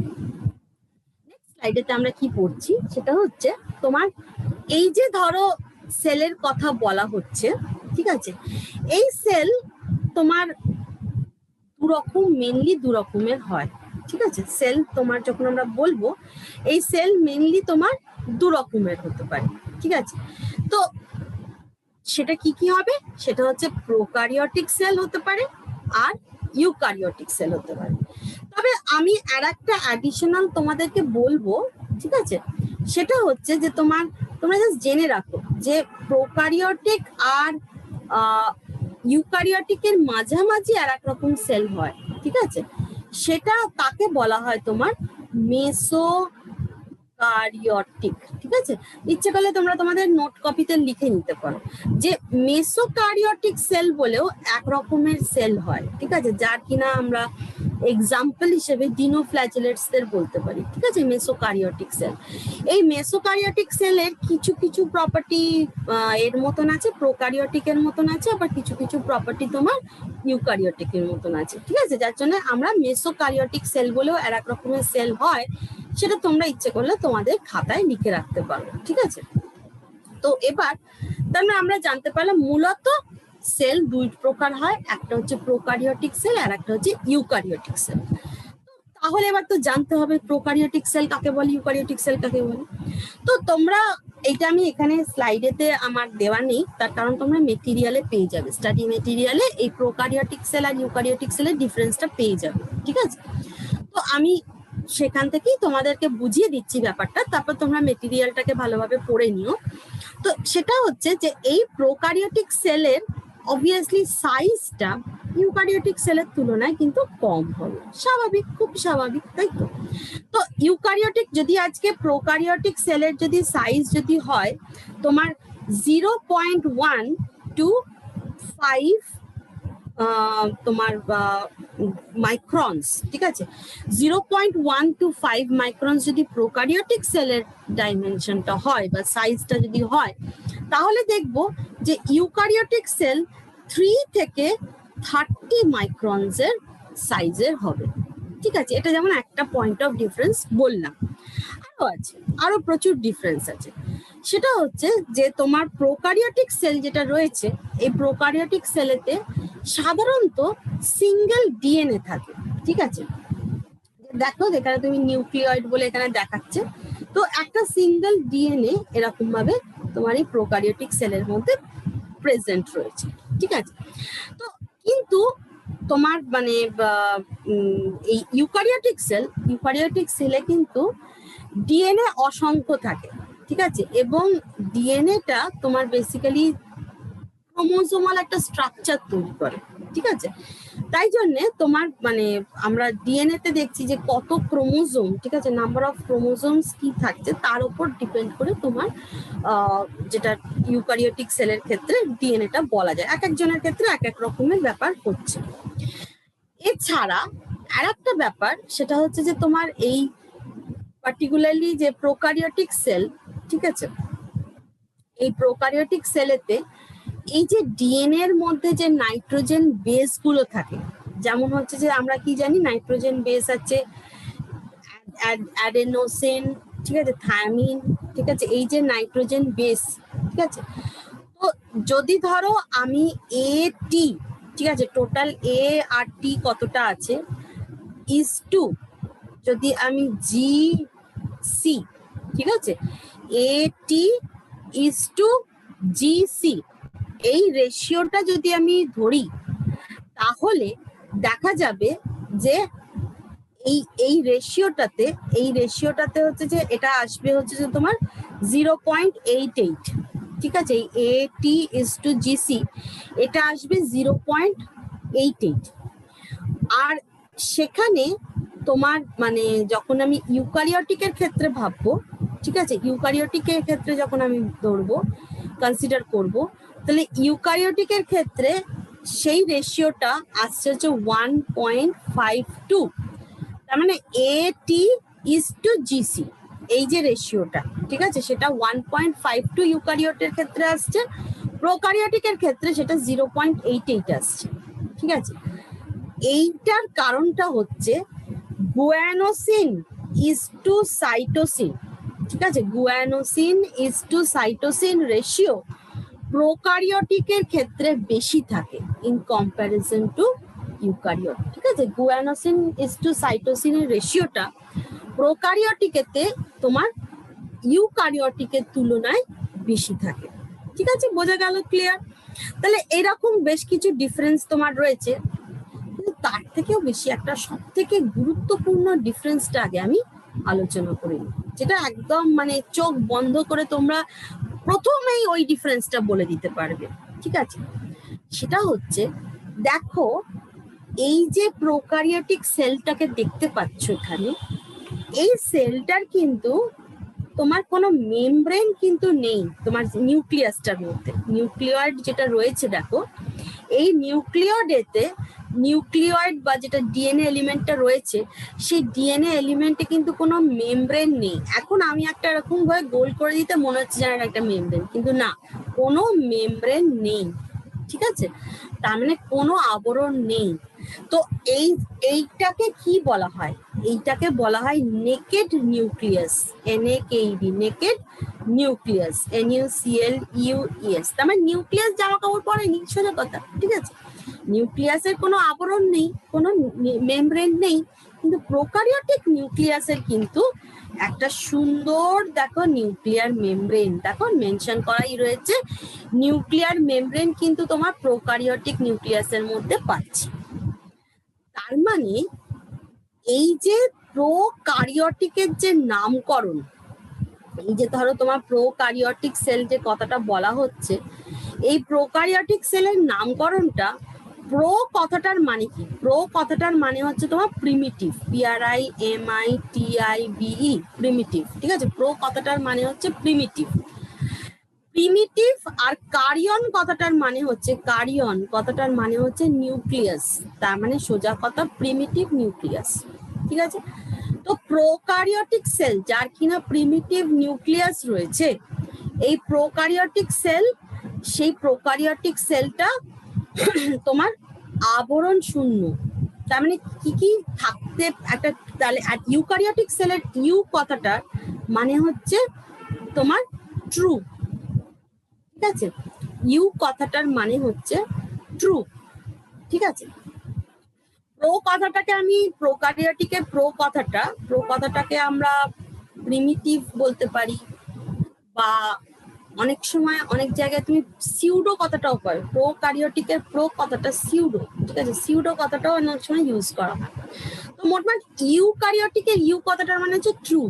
নেক্সট স্লাইডেতে আমরা কি পড়ছি সেটা হচ্ছে তোমার এই যে ধরো সেলের কথা বলা হচ্ছে, ঠিক আছে, এই সেল তোমার মেনলি দু রকমের হয়, ঠিক আছে? সেল তোমার যখন আমরা বলবো, এই সেল মেনলি তোমার দু রকমের হতে পারে, ঠিক আছে? তো সেটা কি কি হবে? সেটা হচ্ছে প্রোকারিওটিক সেল হতে পারে আর ইউকারিওটিক সেল হতে পারে। তবে আমি আর একটা অ্যাডিশনাল তোমাদেরকে বলবো, ঠিক আছে? সেটা হচ্ছে যে তোমরা জাস্ট জেনে রাখো যে প্রোকারিওটিক আর ইউকারিওটিকের মাঝামাঝি আর এক রকম সেল হয়, ঠিক আছে? সেটা তাকে বলা হয় তোমার মেসোকারিওটিক, ঠিক আছে? ইচ্ছে করলে তোমরা তোমাদের নোট কপিতে লিখে নিতে পারো যে মেসোকারিওটিক সেল বলেও এক রকমের সেল হয়, ঠিক আছে? যার কিনা আমরা এক্সাম্পল হিসেবে ডিনোফ্ল্যাজেলেটস দের বলতে পারি, ঠিক আছে? মেসোকারিওটিক সেল। এই মেসোকারিওটিক সেলের কিছু কিছু প্রপার্টি এর মতন আছে, প্রোকারিওটিকের মতন আছে, আবার কিছু কিছু প্রপার্টি তোমার ইউকারিওটিকের মতন আছে, ঠিক আছে? যার জন্য আমরা মেসোকারিওটিক সেল বলেও আর এক রকমের সেল হয়, সেটা তোমরা ইচ্ছে করলে তোমাদের খাতায় লিখে রাখতে পারো, ঠিক আছে? তো এবার তাহলে আমরা জানতে পারলাম মূলত সেল দুই প্রকার হয়, একটা হচ্ছে প্রোকারিওটিক সেল আর একটা হচ্ছে ইউকারিওটিক সেল। তাহলে এবার তো জানতে হবে প্রোকারিওটিক সেল কাকে বলে, ইউকারিওটিক সেল কাকে বলে। তো তোমরা এইটা আমি এখানে স্লাইডেতে আমার দেওয়া নেই, তার কারণ তোমরা মেটেরিয়ালে পেয়ে যাবে, স্টাডি মেটেরিয়ালে এই প্রোকারিওটিক সেল আর ইউকারিওটিক সেলের ডিফারেন্সটা পেয়ে যাবে, ঠিক আছে? তো আমি সেখান থেকেই তোমাদেরকে বুঝিয়ে দিচ্ছি ব্যাপারটা, তারপর তোমরা মেটেরিয়ালটাকে ভালোভাবে পড়ে নিও। তো সেটা হচ্ছে যে এই প্রোকারিওটিক সেলের অবভিয়াসলি সাইজটা ইউকারিওটিক সেলের তুলনায় কিন্তু কম হবে, স্বাভাবিক, খুব স্বাভাবিক, তাই তো? তো ইউকারিওটিক যদি আজকে প্রোকারিওটিক সেলের যদি সাইজ যদি হয় তোমার 0.1 to 5 তোমার মাইক্রনস, ঠিক আছে? 0.1 to 5 মাইক্রনস যদি প্রোকারিওটিক সেলের ডাইমেনশনটা হয় বা সাইজটা যদি হয়, তাহলে দেখবো যে ইউকারিওটিক সেল 3 থেকে 30 মাইক্রনস এর সাইজের হবে, ঠিক আছে? এটা যেমন একটা পয়েন্ট অফ ডিফারেন্স বললাম। আরো আছে, আরো প্রচুর ডিফারেন্স আছে। সেটা হচ্ছে যে তোমার প্রোকারিওটিক সেল যেটা রয়েছে, এই প্রোকারিওটিক সেলেতে সাধারণত সিঙ্গেল ডিএনএ থাকে, ঠিক আছে? দেখো এখানে তুমি নিউক্লিয়েড বলে এখানে দেখাচ্ছে, তো একটা সিঙ্গেল ডিএনএ এরকম ভাবে তোমার এই প্রোকারিওটিক সেলের মধ্যে প্রেজেন্ট রয়েছে, ঠিক আছে? তো কিন্তু তোমার মানে এই ইউকারিওটিক সেলে কিন্তু ডিএনএ অসংখ্য থাকে, ঠিক আছে? এবং ডিএনএটা তোমার বেসিক্যালি ক্রোমোজোমাল একটা স্ট্রাকচার তৈরি করে, ঠিক আছে? তাই জন্য তোমার মানে আমরা ডিএনএ তে দেখছি যে কত ক্রোমোজোম, ঠিক আছে? নাম্বার অফ ক্রোমোজোমস কি থাকছে তার উপর ডিপেন্ড করে তোমার যেটা ইউকারিওটিক সেলের ক্ষেত্রে ডিএনএটা বলা যায়, এক একজনের ক্ষেত্রে এক এক রকমের ব্যাপার হচ্ছে। এছাড়া আর একটা ব্যাপার সেটা হচ্ছে যে তোমার এই পার্টিকুলারলি যে প্রোকারিওটিক সেল, ঠিক আছে? এই প্রোকারিওটিক সেলেতে এই যে ডিএনএ এর মধ্যে যে নাইট্রোজেন বেস গুলো থাকে, যেমন হচ্ছে যে আমরা কি জানি নাইট্রোজেন বেস আছে অ্যাডেনোসিন, ঠিক আছে, থায়ামিন, ঠিক আছে? এই যে নাইট্রোজেন বেস, ঠিক আছে? তো যদি ধরো আমি এ টি, ঠিক আছে, টোটাল এ আর টি কতটা আছে ইজ টু, যদি আমি জি সি, ঠিক আছে, এ টি ইজ টু জি সি, এই রেশিওটা যদি আমি ধরি, তাহলে দেখা যাবে যে এই রেশিওটাতে হচ্ছে যে এটা আসবে হচ্ছে যে তোমার 0.88, ঠিক আছে? এই এ টি ইজ টু জি সি এটা আসবে 0.88। আর সেখানে তোমার মানে যখন আমি ইউকারিওটিকের ক্ষেত্রে ভাববো, ঠিক আছে, ইউকারিওটিকের ক্ষেত্রে যখন আমি ধরবো কনসিডার করব, তাহলে ইউকারিওটিকের ক্ষেত্রে সেই রেশিওটা আসছে হচ্ছে 1.52, তার মানে এ টি ইজ টু জিসি, এই যে রেশিওটা, ঠিক আছে, সেটা 1.52 ইউকারিওটের ক্ষেত্রে আসছে, প্রোকারিওটিকের ক্ষেত্রে সেটা 0.88 আসছে, ঠিক আছে? এইটার কারণটা হচ্ছে গুয়ানোসিন ইজ টু সাইটোসিন, ঠিক আছে? Guanosine is to cytosine ratio প্রোকারিওটিকের ক্ষেত্রে বেশি থাকে ইন কম্প্যারিজন টু ইউক্যারিওট। ঠিক আছে, গুয়ানোসিন ইজ টু সাইটোসিনের রেশিওটা প্রোকারিওটিকেতে তোমার ইউক্যারিওটিকের তুলনায় বেশি থাকে। ঠিক আছে, বোঝা গেল? ক্লিয়ার? তাহলে এরকম বেশ কিছু ডিফারেন্স তোমার রয়েছে, কিন্তু তার থেকেও বেশি একটা সব থেকে গুরুত্বপূর্ণ ডিফারেন্সটা আগে আমি আলোচনা করি, যেটা একদম মানে চোখ বন্ধ করে তোমরা প্রথমেই ওই ডিফারেন্সটা বলে দিতে পারবে। ঠিক আছে, সেটা হচ্ছে, দেখো এই যে প্রোকারিওটিক সেলটাকে দেখতে পাচ্ছ এখানে, এই সেলটার কিন্তু তোমার কোনো মেমব্রেন কিন্তু নেই তোমার নিউক্লিয়াসটার মধ্যে। নিউক্লিয়েট যেটা রয়েছে দেখো, এই নিউক্লিয়েট বা যেটা ডিএনএ এলিমেন্টটা রয়েছে, সেই ডিএনএ এলিমেন্টে কিন্তু কোনো মেমব্রেন নেই। এখন আমি একটা এরকম ভাবে গোল করে দিতে মনে হচ্ছে যেন একটা মেমব্রেন, কিন্তু না, কোনো মেমব্রেন নেই। ঠিক আছে, তার মানে কোনো আবরণ নেই। তো এইটাকে কি বলা হয়? এইটাকে বলা হয় naked nucleus, NAKED, naked nucleus, NUCLEUS। তার মানে নিউক্লিয়াস জামা কাপড় পরেনি, সোজা কথা। ঠিক আছে, নিউক্লিয়াসের কোনো আবরণ নেই, কোনো মেমব্রেন নেই, কিন্তু প্রোকারিওটিক নিউক্লিয়াসের কিন্তু একটা সুন্দর দেখো নিউক্লিয়ার মেমব্রেন, দেখো মেনশন করাই রয়েছে, নিউক্লিয়ার মেমব্রেন কিন্তু তোমার প্রোকারিওটিক নিউক্লিয়াসের মধ্যে পাচ্ছি। তার মানে এই যে প্রোকারিওটিকের যে নামকরণ, এই যে ধরো তোমার প্রোকারিওটিক সেল যে কথাটা বলা হচ্ছে, এই প্রোকারিওটিক সেলের নামকরণটা, প্রো কথাটার মানে কি? প্রো কথাটার মানে হচ্ছে তোমার প্রিমিটিভ, PRIMITIVE, প্রিমিটিভ। ঠিক আছে, প্রো কথাটার মানে হচ্ছে প্রিমিটিভ। প্রিমিটিভ আর কারিয়ন কথাটার মানে হচ্ছে নিউক্লিয়াস। তার মানে সোজা কথা প্রিমিটিভ নিউক্লিয়াস। ঠিক আছে, তো প্রোকারিওটিক সেল যার কিনা প্রিমিটিভ নিউক্লিয়াস রয়েছে, এই প্রোকারিওটিক সেল, সেই প্রোকারিওটিক সেলটা তোমার আবরণ শূন্য। তার মানে কি কি থাকতে একটা, তাহলে ইউক্যারিওটিক সেলের ইউ কথাটার মানে হচ্ছে তোমার ট্রু। ঠিক আছে, ইউ কথাটার মানে হচ্ছে ট্রু। ঠিক আছে, প্রো কথাটাকে আমি প্রো কথাটাকে আমরা প্রিমিটিভ বলতে পারি, বা অনেক সময় অনেক জায়গায় তুমি সিউডো কথাটাও পাবে। প্রোকারিওটিকের প্রো কথাটা সিউডো। ঠিক আছে, সিউডো কথাটাও অনেক সময় ইউজ করা হয়। তো মোটমাট ইউক্যারিওটিকের ইউ কথাটার মানে হচ্ছে ট্রু,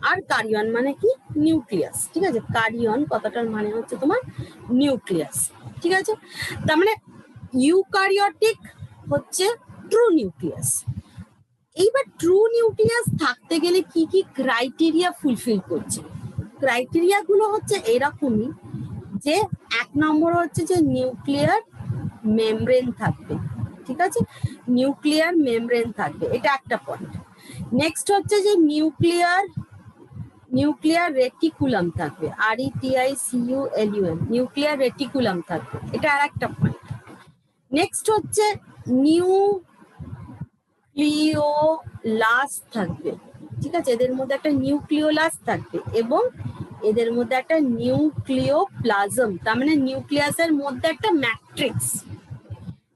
আর কারিয়ন মানে কি? নিউক্লিয়াস। ঠিক আছে, কারিয়ন কথাটার মানে হচ্ছে তোমার নিউক্লিয়াস। ঠিক আছে, তার মানে ইউক্যারিওটিক হচ্ছে ট্রু নিউক্লিয়াস। এইবার ট্রু নিউক্লিয়াস থাকতে গেলে কি কি ক্রাইটেরিয়া ফুলফিল করছে? ক্রাইটেরিয়া গুলো হচ্ছে এরকমই, যে 1 নম্বর হচ্ছে যে নিউক্লিয়ার মেমব্রেন থাকবে। ঠিক আছে, নিউক্লিয়ার মেমব্রেন থাকবে, এটা একটা পয়েন্ট। নেক্সট হচ্ছে যে নিউক্লিয়ার রেটিকুলাম থাকবে, RETICULUM, নিউক্লিয়ার রেটিকুলাম থাকবে, এটা আর একটা পয়েন্ট। নেক্সট হচ্ছে নিউক্লিওলাস থাকবে। ঠিক আছে, এদের মধ্যে একটা নিউক্লিওলাস থাকবে, এবং এদের মধ্যে একটা নিউক্লিওপ্লাজম, তার মানে নিউক্লিয়াসের মধ্যে একটা ম্যাট্রিক্স,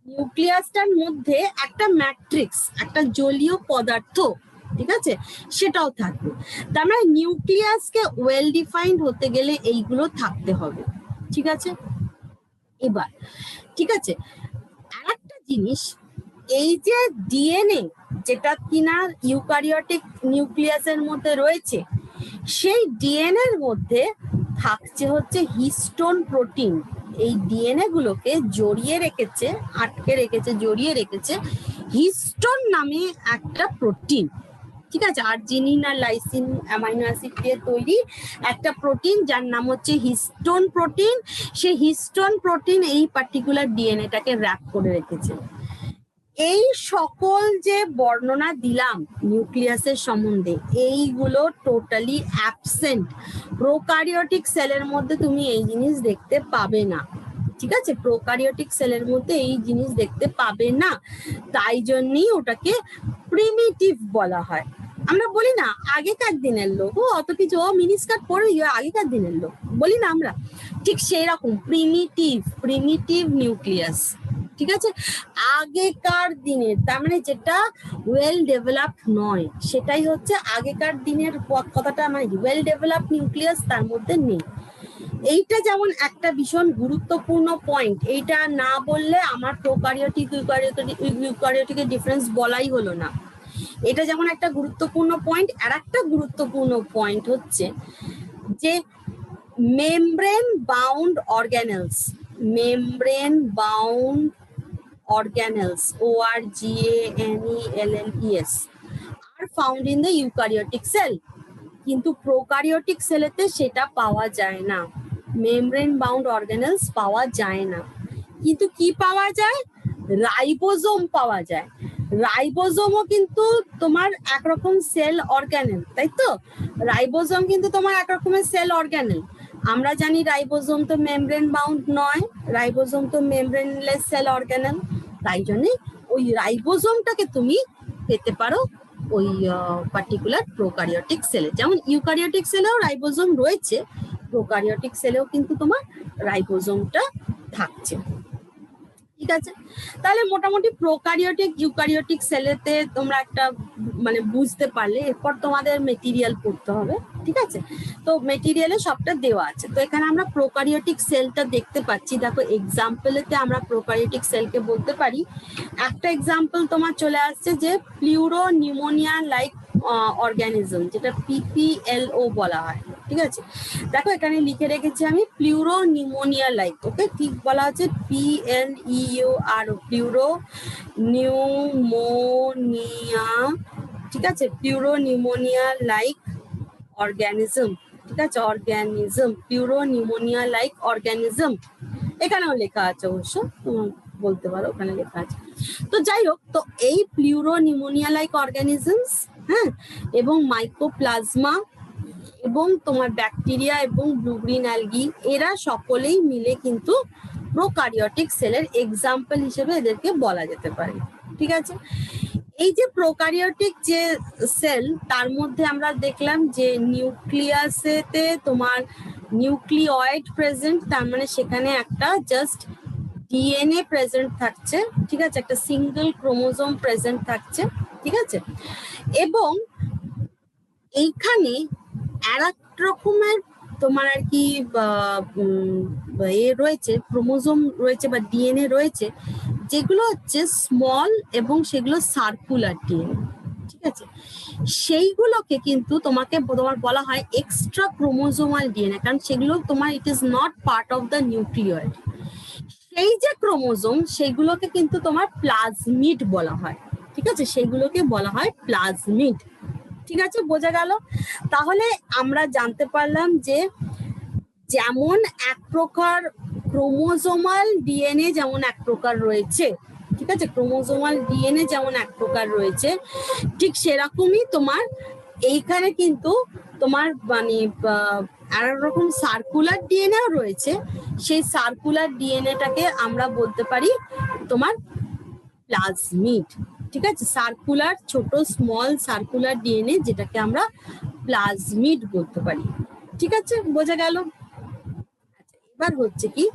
নিউক্লিয়াসটার মধ্যে একটা ম্যাট্রিক্স, একটা জলীয় পদার্থ, ঠিক আছে, সেটাও থাকবে। তার মানে নিউক্লিয়াসকে ওয়েল ডিফাইন্ড হতে গেলে এইগুলো থাকতে হবে। ঠিক আছে, এবার ঠিক আছে, আরেকটা জিনিস, এই যে ডিএনএ যেটা কিনা ইউক্যারিওটিক নিউক্লিয়াসের মধ্যে রয়েছে, সেই ডিএনএ এর মধ্যে থাকছে হচ্ছে হিস্টোন প্রোটিন। এই ডিএনএ গুলোকে জড়িয়ে রেখেছে হিস্টোন নামে একটা প্রোটিন। ঠিক আছে, আর্জিনিন আর লাইসিন অ্যামাইনো অ্যাসিড দিয়ে তৈরি একটা প্রোটিন, যার নাম হচ্ছে হিস্টোন প্রোটিন। সেই হিস্টোন প্রোটিন এই পার্টিকুলার ডিএনএটাকে র‍্যাপ করে রেখেছে। এই সকল যে বর্ণনা দিলাম নিউক্লিয়াসের সম্বন্ধে, এইগুলো টোটালি অ্যাবসেন্ট। প্রোকারিওটিক সেলের মধ্যে তুমি এই জিনিস দেখতে পাবে না। ঠিক আছে, প্রোকারিওটিক সেলের মধ্যে এই জিনিস দেখতে পাবে না, তাই জন্যই ওটাকে প্রিমিটিভ বলা হয়। আমরা বলি না আগেকার দিনের লোক, ও অত কিছু, ও মিনিস্কার্ট পরে আগেকার দিনের লোক বলি না আমরা, ঠিক সেই রকম প্রিমিটিভ নিউক্লিয়াস, ঠিক আছে, আগেকার দিনের, তার মানে যেটা ওয়েল ডেভেলপড নয়, সেটাই হচ্ছে আগেকার দিনের কথাটা, মানে ওয়েল ডেভেলপড নিউক্লিয়াস তার মধ্যে নেই। এইটা যেমন একটা ভীষণ গুরুত্বপূর্ণ পয়েন্ট, এইটা না বললে আমার প্রোকারিওটিক ইউক্যারিওটিকের ডিফারেন্স বলাই হলো না। এটা যেমন একটা গুরুত্বপূর্ণ পয়েন্ট, আর একটা গুরুত্বপূর্ণ পয়েন্ট হচ্ছে যে membrane bound organelles, ORGANELS are found in the eukaryotic cell, কিন্তু প্রোকারিওটিক সেলেতে সেটা পাওয়া যায় না, মেমব্রেন বাউন্ড অর্গানেলস পাওয়া যায় না। কিন্তু কি পাওয়া যায়? রাইবোজোম পাওয়া যায়। রাইবোজোমও কিন্তু তোমার একরকম সেল অর্গানেল, তাই তো? রাইবোজোম কিন্তু তোমার একরকমের সেল অর্গানেল। আমরা জানি রাইবোজোম তো মেমব্রেন বাউন্ড নয়, রাইবোজোম তো মেমব্রেনলেস সেল অর্গানেল। তাই জন্য ওই রাইবোজোমটাকে তুমি পেতে পারো ওই পার্টিকুলার প্রোকারিওটিক সেলে। যেমন ইউক্যারিওটিক সেলেও রাইবোজোম রয়েছে, প্রোকারিওটিক সেলেও কিন্তু তোমার রাইবোজোমটা থাকছে, ঠিক আছে? তাহলে মোটামুটি প্রোকারিওটিক ইউক্যারিওটিক সেলেতে তোমরা একটা মানে বুঝতে পারলে, এরপর তোমাদের মেটেরিয়াল পড়তে হবে, ঠিক আছে? তো মেটেরিয়ালে সবটা দেওয়া আছে। তো এখানে আমরা প্রোকারিওটিক সেলটা দেখতে পাচ্ছি। দেখো এক্সাম্পলেতে আমরা প্রোকারিওটিক সেলকে বলতে পারি, একটা এক্সাম্পল তোমার চলে আসছে যে প্লিউরো নিউমোনিয়া লাইক অর্গানিজম, যেটা PPLO বলা হয়, ঠিক আছে? দেখো এখানে লিখে রেখেছি আমি প্লিউরো নিউমোনিয়া লাইক, ওকে, ঠিক বলা হচ্ছে PLEUR, প্লিউরো নিউমোনিয়া, ঠিক আছে, প্লিউরো নিউমোনিয়া লাইক অর্গানিজম, ঠিক আছে, organism, pleuro pneumonia like organism, এখানেও লেখা আছে, অবশ্য বলতে পারো ওখানে লেখা আছে। তো যাই হোক, তো এই প্লিউরো নিউমোনিয়া লাইক অর্গানিজমস, হ্যাঁ, এবং মাইকোপ্লাজমা এবং তোমার ব্যাকটেরিয়া এবং ব্লু গ্রিন অ্যালগি, এরা সকলেই মিলে কিন্তু প্রোকারিওটিক সেলের এক্সাম্পল হিসেবে এদেরকে বলা যেতে পারে, ঠিক আছে? এই যে প্রোকারিওটিক যে সেল, তার মধ্যে আমরা দেখলাম যে নিউক্লিয়াসেতে তোমার নিউক্লিওয়েড প্রেজেন্ট, তার মানে সেখানে একটা জাস্ট ডিএনএ প্রেজেন্ট থাকছে, ঠিক আছে, একটা সিঙ্গেল ক্রোমোজোম প্রেজেন্ট থাকছে, ঠিক আছে? এবং এইখানে আর এক রকমের তোমার আর কি এ রয়েছে, ক্রোমোজোম রয়েছে বা ডিএনএ রয়েছে, যেগুলো হচ্ছে স্মল এবং সেগুলো সার্কুলার ডিএনএ, ঠিক আছে? সেইগুলোকে কিন্তু তোমাকে তোমার বলা হয় এক্সট্রা ক্রোমোজোমাল ডিএনএ, কারণ সেগুলো তোমার it is not part of the nucleoid. সেই যে ক্রোমোজোম, সেগুলোকে কিন্তু তোমার প্লাজমিড বলা হয়, ঠিক আছে? সেগুলোকে বলা হয় প্লাজমিড, ঠিক আছে? বোঝা গেল? তাহলে আমরা জানতে পারলাম যে যেমন এক প্রকার ক্রোমোজোমাল ডিএনএ যেমন এক প্রকার রয়েছে, ঠিক আছে, ক্রোমোজোমাল ডিএনএ যেমন এক প্রকার রয়েছে, ঠিক সেরকমই তোমার এইখানে কিন্তু তোমার মানে আর রকম সার্কুলার ডিএনএও রয়েছে। সেই সার্কুলার ডিএনএটাকে আমরা বলতে পারি তোমার প্লাজমিড, ঠিক আছে? সার্কুলার, ছোট স্মল সার্কুলার ডিএনএ, যেটাকে আমরা প্লাজমিড বলতে পারি, ঠিক আছে? বোঝা গেল? আচ্ছা, এবার হচ্ছে কি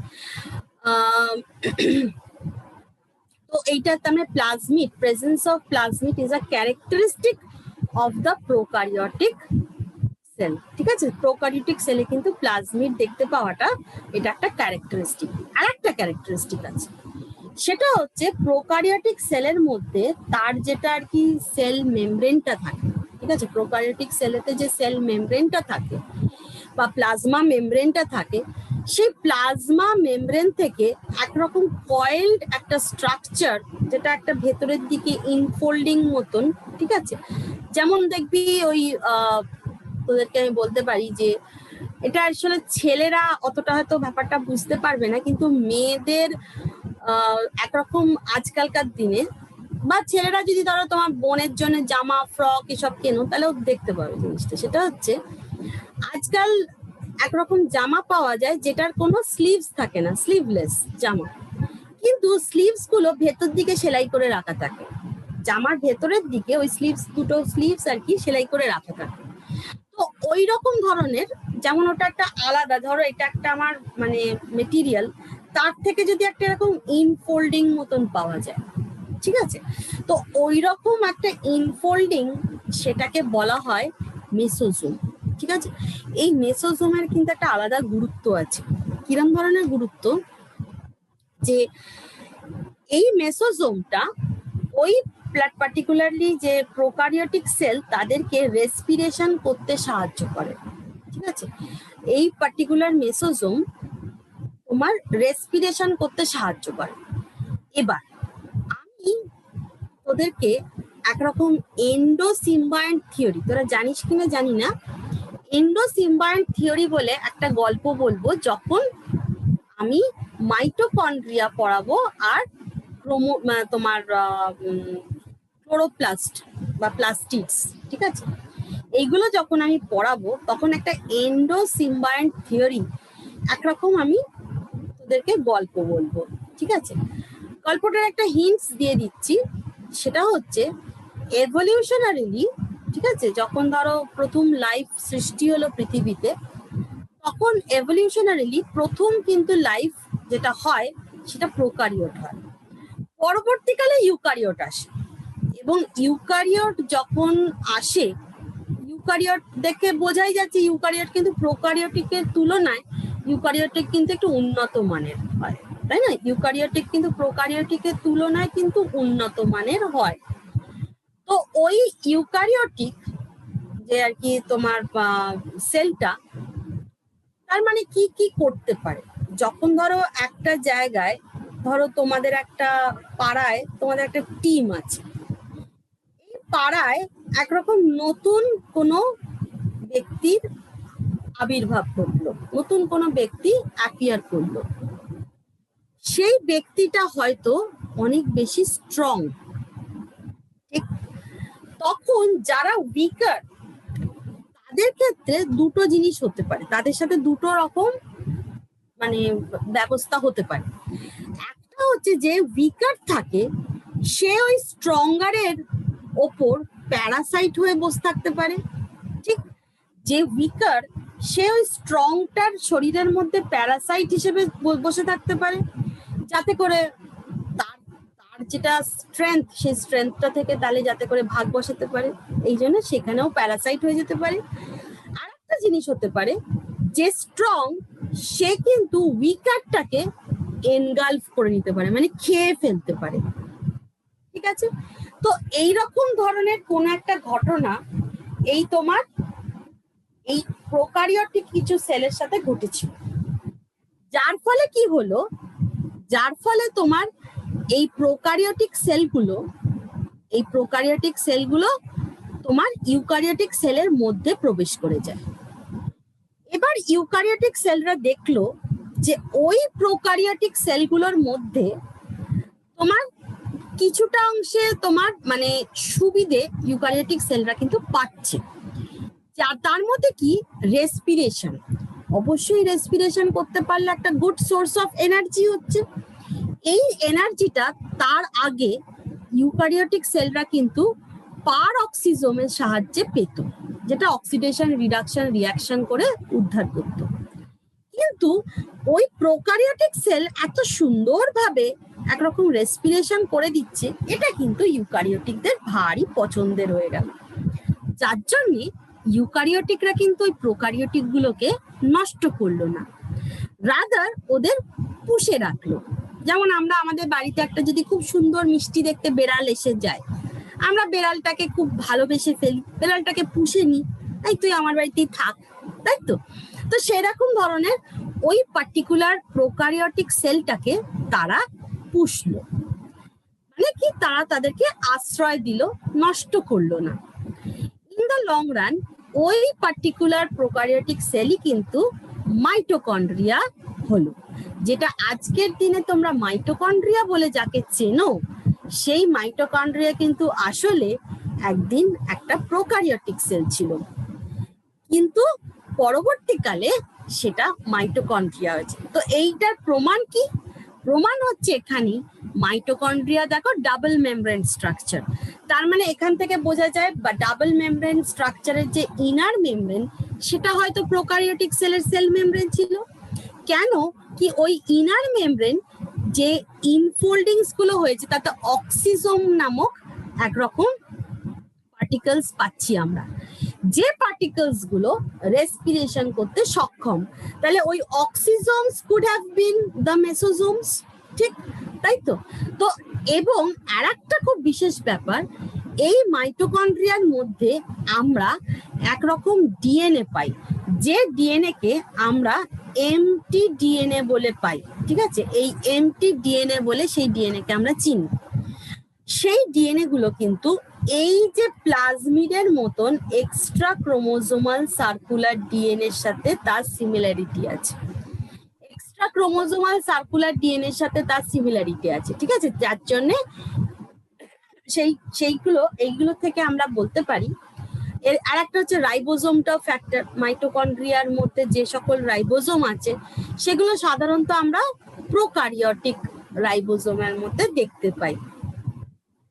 তো এইটা তার plasmid, presence of plasmid is a characteristic of the prokaryotic cell, ঠিক আছে? প্রোকারিওটিক সেলে কিন্তু প্লাজমিড দেখতে পাওয়াটা এটা একটা ক্যারেক্টারিস্টিক। আর একটা ক্যারেক্টারিস্টিক আছে, সেটা হচ্ছে প্রোকারিওটিক সেলের মধ্যে তার যেটা আর কি সেল মেমব্রেনটা থাকে, ঠিক আছে? প্রোকারিওটিক সেলেতে যে সেল মেমব্রেনটা থাকে বা প্লাজমা মেমব্রেনটা থাকে, সেই প্লাজমা মেমব্রেন থেকে একরকম কয়েলড একটা স্ট্রাকচার, যেটা একটা ভেতরের দিকে ইনফোল্ডিং মতন, ঠিক আছে? যেমন দেখবি ওই তোদেরকে আমি বলতে পারি যে এটা আসলে ছেলেরা অতটা হয়তো ব্যাপারটা বুঝতে পারবে না, কিন্তু মেয়েদের একরকম আজকালকার দিনে, বা ছেলেরা যদি ধরো তোমার বোনের জন্য জামা ফ্রক এসব কেনো, তাহলেও দেখতে পাবে জিনিসটা। সেটা হচ্ছে আজকাল একরকম জামা পাওয়া যায় যেটার কোনো স্লিভস থাকে না, স্লিভলেস জামা, কিন্তু স্লিভস গুলো ভেতর দিকে সেলাই করে রাখা থাকে, জামার ভেতরের দিকে ওই দুটো স্লিভস আর কি সেলাই করে রাখা থাকে। তো ওই রকম ধরনের, যেমন ওটা একটা আলাদা, ধরো এটা একটা আমার মানে মেটেরিয়াল, তার থেকে যদি একটা এরকম ইনফোল্ডিং মতন পাওয়া যায়, ঠিক আছে, তো ওই রকম একটা ইনফোল্ডিং সেটাকে বলা হয় মেসোজোম। ঠিক আছে, এই মেসোজোমের কিন্তু একটা আলাদা গুরুত্ব আছে। কিরম ধরনের গুরুত্ব, যে এই মেসোজোমটা ওই পার্টিকুলারলি যে প্রোকারিওটিক সেল তাদেরকে রেসপিরেশন করতে সাহায্য করে। ঠিক আছে, এই পার্টিকুলার মেসোজোম তোমার রেসপিরেশন করতে সাহায্য করে। এবার আমি তোদেরকে একরকম এন্ডোসিম্বায়েন্ট থিওরি, তোরা জানিস কিনা জানি না, এন্ডোসিম্বায়েন্ট থিওরি বলে একটা গল্প বলবো, যখন আমি মাইটোকন্ড্রিয়া পড়াবো আর তোমার ক্লোরোপ্লাস্ট বা প্লাস্টিডস, ঠিক আছে, এইগুলো যখন আমি পড়াবো তখন একটা এন্ডোসিম্বায়েন্ট থিওরি একরকম আমি তোদেরকে গল্প বলবো। ঠিক আছে, গল্পটার একটা হিন্টস দিয়ে দিচ্ছি, সেটা হচ্ছে এভলিউশনারিলি, ঠিক আছে, যখন ধরো প্রথম লাইফ সৃষ্টি হলো পৃথিবীতে, তখন এভলিউশনারিলি প্রথম কিন্তু লাইফ যেটা হয় সেটা প্রোকারিওট হয়, পরবর্তীকালে ইউকারিওট আসে, এবং ইউকারিওট যখন আসে, ইউকারিওট দেখে বোঝাই যাচ্ছে ইউকারিওট কিন্তু প্রোকারিওটিকের তুলনায় ইউকারিওটিক কিন্তু একটু উন্নত মানের হয়, তাই না? ইউকারিওটিক কিন্তু প্রোকারিওটিকের তুলনায় কিন্তু উন্নত মানের হয়। তো ওই ইউকারিওটিক যে আর কি তোমার সেলটা, তার মানে কি কি করতে পারে, যখন ধরো একটা জায়গায়, ধরো তোমাদের একটা পাড়ায় তোমাদের একটা টিম আছে, এই পাড়ায় একরকম নতুন কোনো ব্যক্তির আবির্ভাব ঘটলো, নতুন কোনো ব্যক্তি অ্যাপিয়ার করলো, সেই ব্যক্তিটা হয়তো অনেক বেশি স্ট্রং, ঠিক, তখন যারা উইকার তাদের ক্ষেত্রে দুটো জিনিস হতে পারে, তাদের সাথে দুটো রকম মানে ব্যবস্থা হতে পারে। একটা হচ্ছে যে উইকার থাকে সে ওই স্ট্রঙ্গারের ওপর প্যারাসাইট হয়ে বসে থাকতে পারে, ঠিক, যে উইকার সে ওই স্ট্রংটার শরীরের মধ্যে প্যারাসাইট হিসেবে বসে থাকতে পারে, যাতে করে তার যেটা স্ট্রেংথ, সেই স্ট্রেংথটা থেকে তাহলে যাতে করে ভাগ বসাতে পারে, এই জন্য সেখানেও প্যারাসাইট হয়ে যেতে পারে। আর একটা জিনিস হতে পারে যে স্ট্রং সে কিন্তু উইকারটাকে এনগালফ করে নিতে পারে, মানে খেয়ে ফেলতে পারে। ঠিক আছে, তো এইরকম ধরনের কোন একটা ঘটনা এই তোমার এই প্রোকারিওটিক কিছু সেলের সাথে ঘটেছিল, যার ফলে কি হলো, যার ফলে তোমার এই প্রোকারিওটিক সেলগুলো তোমার ইউকারিওটিক সেলের মধ্যে প্রবেশ করে যায়। এবার ইউকারিওটিক সেলরা দেখলো যে ওই প্রোকারিওটিক সেলগুলোর মধ্যে তোমার কিছুটা অংশে তোমার মানে সুবিধে ইউকারিওটিক সেলরা কিন্তু পাচ্ছে, তার মধ্যে কি রেসপিরেশন, অবশ্যই রেসপিরেশন করতে পারলে একটা গুড সোর্স অফ এনার্জি হচ্ছে। এই এনার্জিটা তার আগে ইউকারিওটিক সেলরা কিন্তু পার অক্সিজোমের সাহায্যে পেত, যেটা অক্সিডেশন রিডাকশন রিয়াকশন করে উদ্ধার করত। কিন্তু ওই প্রোকারিওটিক সেল এত সুন্দরভাবে একরকম রেসপিরেশন করে দিচ্ছে, এটা কিন্তু ইউকারিওটিকদের ভারী পছন্দের হয়ে গেল, যার জন্যে ইউকারিওটিকরা কিন্তু ওই প্রোকারিওটিক গুলোকে নষ্ট করলো না, রাদার ওদের পুষে রাখলো। যেমন আমরা আমাদের বাড়িতে একটা যদি খুব সুন্দর মিষ্টি দেখতে বেড়াল এসে যায়, আমরা বেড়ালটাকে খুব ভালোবেসে ফেলি, বেড়ালটাকে পুষে নিই, তাই তুই আমার বাড়িতেই থাক, তাই তো। তো সেরকম ধরনের ওই পার্টিকুলার প্রোকারিওটিক সেলটাকে তারা পুষলো, মানে কি তারা তাদেরকে আশ্রয় দিল, নষ্ট করলো না। ইন দ্য লং রান ওই পার্টিকুলার প্রোকারিওটিক সেলই কিন্তু মাইটোকন্ড্রিয়া হলো, যেটা আজকের দিনে তোমরা মাইটোকন্ড্রিয়া বলে যাকে চেনো, সেই মাইটোকন্ড্রিয়া কিন্তু আসলে একদিন একটা প্রোকারিওটিক সেল ছিল, কিন্তু পরবর্তীকালে সেটা মাইটোকন্ড্রিয়া হয়েছে। তো এইটার প্রমাণ কি? প্রমাণ হচ্ছে এখানে মাইটোকন্ড্রিয়া দেখো ডাবল মেমব্রেন স্ট্রাকচার, তার মানে এখান থেকে বোঝা যায় বা ডাবল মেমব্রেন স্ট্রাকচারের যে ইনার মেমব্রেন সেটা হয়তো প্রোকারিওটিক সেলের সেল মেমব্রেন ছিল। কেন কি ওই ইনার মেমব্রেন যে ইনফোল্ডিংস গুলো হয়েছে তাতে অক্সিজোম নামক একরকম পার্টিকলস পাচ্ছি আমরা, যে পার্টিকলস গুলো রেসপিরেশন করতে সক্ষম। তাহলে ওই অক্সিজোমস কুড হ্যাভ বিন দ্য মেসোজোমস, ঠিক তাই তো? তো এবং আরেকটা খুব বিশেষ ব্যাপার, এই মাইটোকন্ড্রিয়ার মধ্যে আমরা একরকম ডিএনএ পাই, যে ডিএনএ কে আমরা এমটি ডিএনএ বলে পাই, ঠিক আছে? এই এমটি ডিএনএ বলে সেই ডিএনএ কে আমরা চিনি। সেই ডিএনএ গুলো কিন্তু এই যে প্লাজমিডের মতন এক্সট্রা ক্রোমোজোমাল সার্কুলার ডিএনএ এর সাথে তার সিমিলারিটি আছে, এক্সট্রা ক্রোমোজোমাল সার্কুলার ডিএনএ এর সাথে তার সিমিলারিটি আছে, ঠিক আছে? যার জন্য এইগুলো থেকে আমরা বলতে পারি। এর আরেকটা হচ্ছে রাইবোজোমটা ফ্যাক্টর, মাইটোকন্ড্রিয়ার মধ্যে যে সকল রাইবোজোম আছে সেগুলো সাধারণত আমরা প্রোকারিওটিক রাইবোজোমের মধ্যে দেখতে পাই,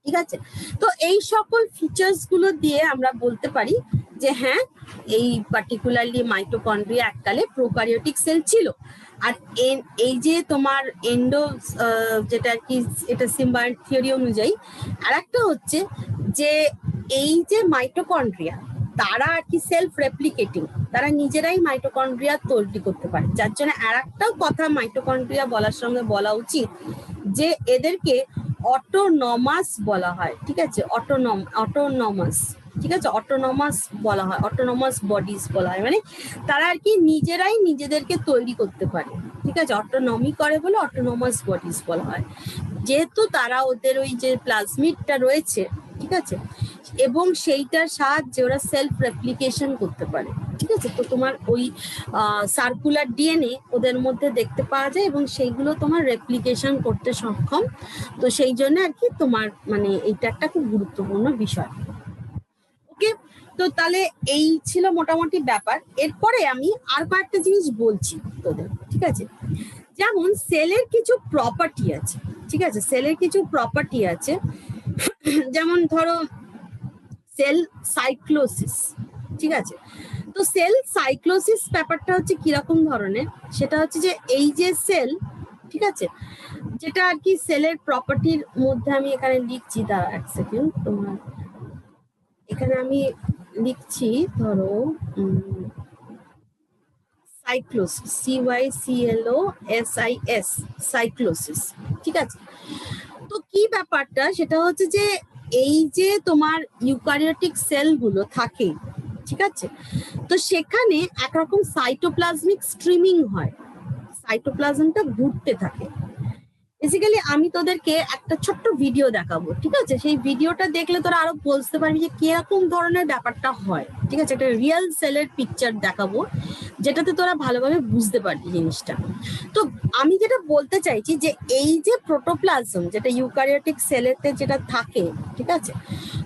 ঠিক আছে? তো এই সকল ফিচার্স গুলো দিয়ে আমরা বলতে পারি যে হ্যাঁ, এই পার্টিকুলারলি মাইটোকন্ড্রিয়া এককালে প্রোকারিওটিক সেল ছিল। আর এই যে তোমার এন্ডো যেটা আর কি, এটা সিম্বায়োন্ট থিওরি অনুযায়ী আর একটা হচ্ছে যে এই যে মাইটোকন্ড্রিয়া তারা আর কি সেলফ রেপ্লিকেটিং, তারা নিজেরাই মাইটোকন্ড্রিয়া তৈরি করতে পারে। যার জন্য আর একটাও কথা মাইটোকন্ড্রিয়া বলার সঙ্গে বলা উচিত যে এদেরকে অটোনমাস বলা হয়, ঠিক আছে? অটোনমাস, ঠিক আছে? অটোনমাস বলা হয়, অটোনমাস বডিজ বলা হয়, মানে তারা আর কি নিজেরাই নিজেদেরকে তৈরি করতে পারে, ঠিক আছে? অটোনমি করে বলে অটোনমাস বডিজ বলা হয়, যেহেতু তারা ওদের ওই যে প্লাজমিডটা রয়েছে, ঠিক আছে, এবং সেইটার সাহায্যে ওরা সেলফ রেপ্লিকেশন করতে পারে, ঠিক আছে? তো তোমার ওই সার্কুলার ডিএনএ ওদের মধ্যে দেখতে পাওয়া যায় এবং সেইগুলো তোমার রেপ্লিকেশন করতে সক্ষম। তো সেই জন্য আর কি তোমার মানে এইটা একটা খুব গুরুত্বপূর্ণ বিষয়। ওকে, তো তাহলে এই ছিল মোটামুটি ব্যাপার। এরপরে আমি আর কয়েকটা জিনিস বলছি তোদের, ঠিক আছে? যেমন সেলের কিছু প্রপার্টি আছে, ঠিক আছে? সেলের কিছু প্রপার্টি আছে, যেমন ধরো সেল সাইক্লোসিস, ঠিক আছে? তো সেল সাইক্লোসিস ব্যাপারটা হচ্ছে কিরকম ধরনের, সেটা হচ্ছে যে এই যে সেল, ঠিক আছে, যেটা আর কি সেলের প্রপার্টির মধ্যে আমি এখানে লিখছি, দাঁড়া এক সেকেন্ড, তোমার এখানে আমি লিখছি, ধরো সাইক্লোসিস, CYCLOSIS, সাইক্লোসিস, ঠিক আছে? তো কি ব্যাপারটা সেটা হচ্ছে যে এই যে তোমার ইউক্যারিওটিক সেলগুলো থাকে, ঠিক আছে, তো সেখানে একরকম সাইটোপ্লাজমিক স্ট্রিমিং হয়, সাইটোপ্লাজমটা ঘুরতে থাকে। বেসিক্যালি আমি তোদেরকে একটা ছোট্ট ভিডিও দেখাবো, ঠিক আছে? সেই ভিডিওটা দেখলে তোরা আরো বুঝতে পারবি যে কিরকম ধরনের ব্যাপারটা হয়, ঠিক আছে? একটা রিয়েল সেলের পিকচার দেখাবো যেটাতে তোরা ভালোভাবে বুঝতে পারবি জিনিসটা। তো আমি যেটা বলতে চাইছি যে এই যে প্রোটোপ্লাজম যেটা ইউক্যারিওটিক সেলেতে যেটা থাকে, ঠিক আছে,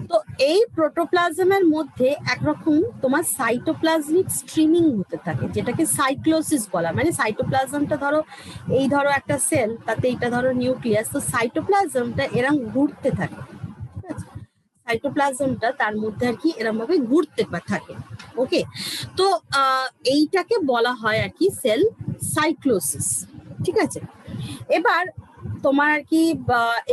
তো এই প্রোটোপ্লাজমের মধ্যে একরকম তোমার সাইটোপ্লাজমিক স্ট্রিমিং হতে থাকে, যেটাকে সাইক্লোসিস বলা। মানে সাইটোপ্লাজমটা ধরো, এই ধরো একটা সেল, তাতে এটা ধরো নিউক্লিয়াস, তো সাইটোপ্লাজমটা এরকম ঘুরতে থাকে, ঠিক আছে? সাইটোপ্লাজমটা তার মধ্যে আর কি এরকম ভাবে ঘুরতে থাকে, ওকে? তো এইটাকে বলা হয় আর কি সেল সাইক্লোসিস, ঠিক আছে? এবার তোমার আর কি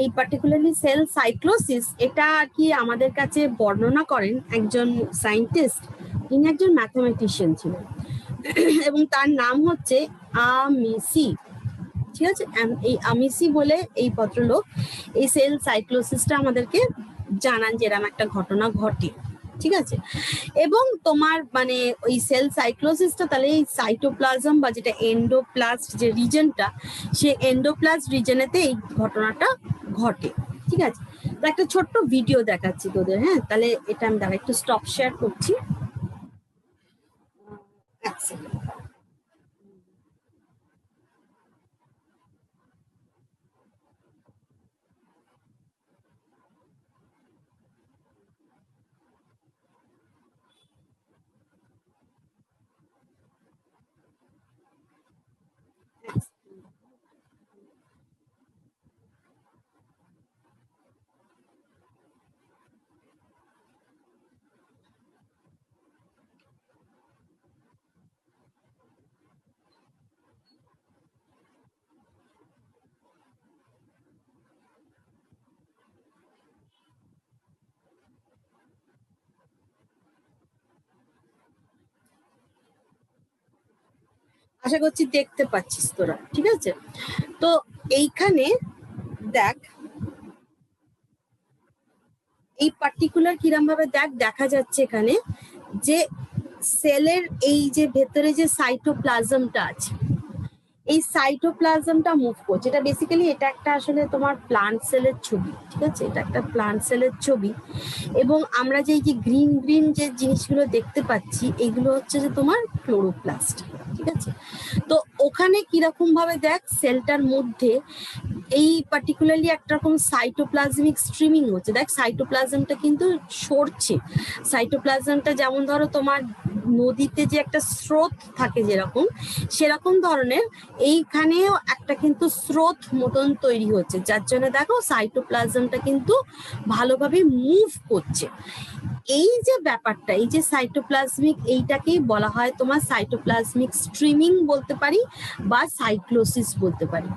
এই পার্টিকুলারলি সেল সাইক্লোসিস, এটা আর কি আমাদের কাছে বর্ণনা করেন একজন সায়েন্টিস্ট, তিনি একজন ম্যাথমেটিশিয়ান ছিলেন এবং তার নাম হচ্ছে আমিসি, ঠিক আছে? এই আমিসি বলে এই ভদ্রলোক এই সেল সাইক্লোসিসটা আমাদেরকে জানান যে এরকম একটা ঘটনা ঘটে, ঠিক আছে? এবং তোমার মানে ওই সেল সাইক্লোসিসটা তাহলে এই সাইটোপ্লাজম বা যেটা এন্ডোপ্লাস্ট যে রিজনটা, সে এন্ডোপ্লাস্ট রিজনেতে এই ঘটনাটা ঘটে, ঠিক আছে? তো একটা ছোট্ট ভিডিও দেখাচ্ছি তোদের, হ্যাঁ? তাহলে এটা আমি দাঁড়া একটু স্টপ শেয়ার করছি, এক সেকেন্ড। আশা করছি দেখতে পাচ্ছিস তোরা, ঠিক আছে? তো এইখানে দেখ, এই পার্টিকুলার কিরম ভাবে দেখা যাচ্ছে এখানে যে সেলের এই যে ভেতরে যে সাইটোপ্লাজমটা আছে, এই সাইটোপ্লাজমটা মুভ করছে। এটা বেসিক্যালি এটা একটা আসলে তোমার প্লান্ট সেলের ছবি, ঠিক আছে? এটা একটা প্লান্ট সেলের ছবি। এবং আমরা যে এই যে গ্রিন গ্রিন যে জিনিসগুলো দেখতে পাচ্ছি, এগুলো হচ্ছে যে তোমার ক্লোরোপ্লাস্ট, ঠিক আছে? তো ওখানে কিরকম ভাবে দেখ সেলটার মধ্যে এই পার্টিকুলারলি একটা রকম সাইটোপ্লাজমিক স্ট্রিমিং হচ্ছে। দেখ সাইটোপ্লাজমটা কিন্তু সরছে। সাইটোপ্লাজমটা যেমন ধরো তোমার নদীতে যে একটা স্রোত থাকে যেরকম, সেরকম ধরনের এইখানেও একটা কিন্তু স্রোত মতন তৈরি হচ্ছে, যার জন্য দেখো সাইটোপ্লাজমটা কিন্তু ভালোভাবে মুভ করছে। এই যে ব্যাপারটা, এই যে সাইটোপ্লাজমিক, এইটাকেই বলা হয় তোমার সাইটোপ্লাজমিক স্ট্রিমিং বলতে পারি বা সাইক্লোসিস বলতে পারি,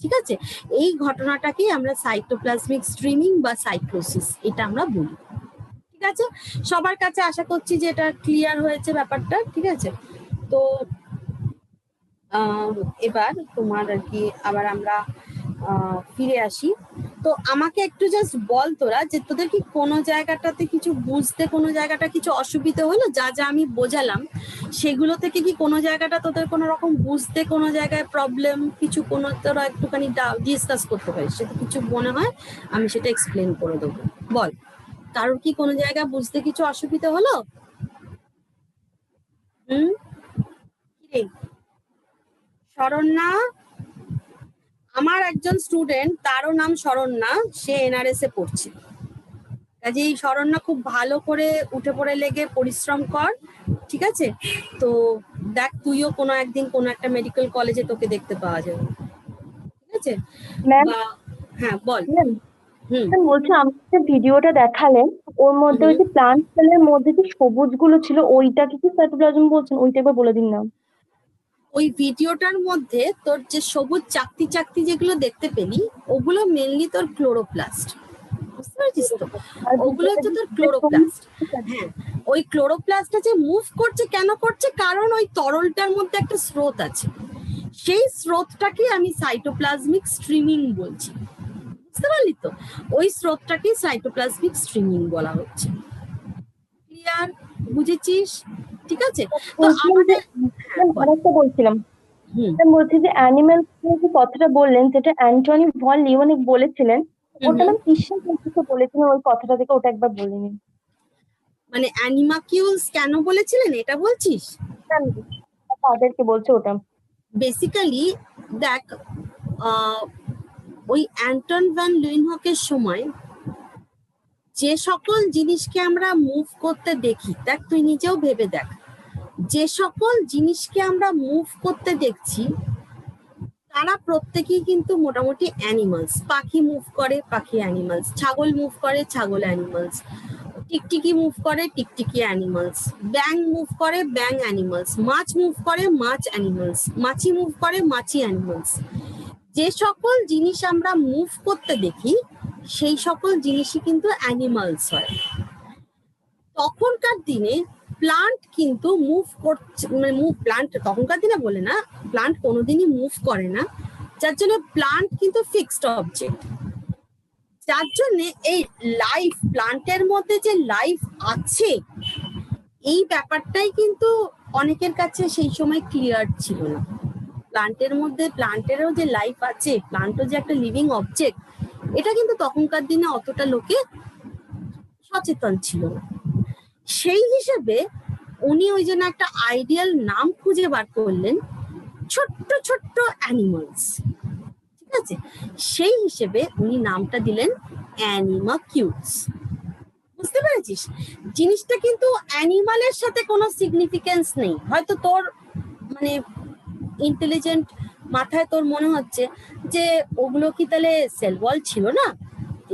ঠিক আছে? এই ঘটনাটাকেই আমরা সাইটোপ্লাজমিক স্ট্রিমিং বা সাইক্লোসিস এটা আমরা বলি, ঠিক আছে? সবার কাছে আশা করছি যে এটা ক্লিয়ার হয়েছে ব্যাপারটা, ঠিক আছে? তো এবার তোমার আর কি আবার আমরা ফিরে আসি। তো আমাকে একটু জাস্ট বল তোরা যে তোদের কি কোনো জায়গাটাতে কিছু বুঝতে, কোনো জায়গাটা কিছু অসুবিধা হলো? যা যা আমি বোঝালাম সেগুলো থেকে কি কোনো জায়গাটা তোদের কোনো রকম বুঝতে, কোনো জায়গায় প্রবলেম কিছু, কোনো তোরা একটুখানি ডিসকাস করতে পারিস, সেটা কিছু মনে হয় আমি সেটা এক্সপ্লেন করে দেবো। বল, কারোর কি কোনো জায়গা বুঝতে কিছু অসুবিধা হলো? কি রে শরণ্যা? আমার একজন স্টুডেন্ট, তারও নাম শরণ্যা, সে এনআরএস এ পড়ছে। কাজেই শরণ্যা খুব ভালো করে উঠে পড়ে লেগে পরিশ্রম কর, ঠিক আছে? তো দেখ তুইও কোনো একদিন কোনো একটা মেডিকেল কলেজে তোকে দেখতে পাওয়া যাবে, ঠিক আছে? ম্যাম, বা হ্যাঁ বল। হুম বলছি আমি যে ভিডিওটা দেখালেন ওর মধ্যে ওই যে প্লান্ট সেলের মধ্যে যে সবুজ গুলো ছিল ওইটাকে কি সাইটোপ্লাজম বলছেন? ওইটা একবার বলে দিন না। ওই ভিডিওটার মধ্যে তোর যে সবুজ চাকতি চাকতি যেগুলো দেখতে পেলি, ওগুলো মেনলি তোর ক্লোরোপ্লাস্ট, বুঝতে পারছিস তো? আর ওগুলো হচ্ছে তোর ভিতরে ক্লোরোপ্লাস্ট। হ্যাঁ, ওই ক্লোরোপ্লাস্টটা যে মুভ করছে, কেন করছে? কারণ ওই তরলটার মধ্যে একটা স্রোত আছে, সেই স্রোতটাকে আমি সাইটোপ্লাজমিক স্ট্রিমিং বলছি, বুঝতে পারলি তো? ওই স্রোতটাকে সাইটোপ্লাজমিক স্ট্রিমিং বলা হচ্ছে। ক্লিয়ার? বুঝেছিস? ঠিক আছে? তো বলছিলাম যে আমাদের হ্যাঁ বল। আরেকটা বলছিলাম, হুম বলছি যে অ্যানিমেল যে কথাটা বললেন যেটা অ্যান্টনি ভন লিওনিক বলেছিলেন, হুম ওটা হুম। নাম কিসের কিছু বলেছিলেন ওই কথাটা থেকে, ওটা একবার বলে নিন। মানে অ্যানিমাকিউলস কেন বলেছিলেন এটা বলছিস? তাদেরকে বলছে ওটা। বেসিক্যালি দেখ, ওই অ্যান্টন ভ্যান লুইনহকের সময় যে সকল জিনিসকে আমরা মুভ করতে দেখি, দেখ তুই নিজেও ভেবে দেখ, যে সকল জিনিসকে আমরা মুভ করতে দেখছি তারা প্রত্যেকেই কিন্তু মোটামুটি অ্যানিমালস। পাখি মুভ করে, পাখি অ্যানিমালস। ছাগল মুভ করে, ছাগল অ্যানিমালস। টিকটিকি মুভ করে, টিকটিকি অ্যানিমালস। ব্যাং মুভ করে, ব্যাং অ্যানিমালস। মাছ মুভ করে, মাছ অ্যানিমালস। মাছি মুভ করে, মাছি অ্যানিমালস। যে সকল জিনিস আমরা মুভ করতে দেখি সেই সকল জিনিসই কিন্তু অ্যানিমালস হয়। তখনকার দিনে প্লান্ট কিন্তু মুভ করছে, মানে প্লান্ট তখনকার দিনে বলে না, প্লান্ট কোনোদিনই মুভ করে না, যার জন্য প্লান্ট কিন্তু ফিক্সড অবজেক্ট। যার জন্য এই লাইফ, প্লান্টের মধ্যে যে লাইফ আছে এই ব্যাপারটাই কিন্তু অনেকের কাছে সেই সময় ক্লিয়ার ছিল না। প্লান্টের মধ্যে, প্লান্টেরও যে লাইফ আছে, প্লান্টও যে একটা লিভিং অবজেক্ট, এটা কিন্তু তখনকার দিনে অতটা লোকে সচেতন ছিল না। সেই হিসেবে উনি ওই জন্য একটা আইডিয়াল নাম খুঁজে বার করলেন, ছোট্ট ছোট্ট অ্যানিমালস, ঠিক আছে? সেই হিসেবে উনি নামটা দিলেন অ্যানিমাকিউলস। বুঝতে পেরেছিস? জিনিসটা কিন্তু অ্যানিমালের সাথে কোনো সিগনিফিকেন্স নেই। হয়তো তোর মানে ইন্টেলিজেন্ট মাথায় তোর মনে হচ্ছে যে ওগুলো কি তাহলে সেল ওয়াল ছিল না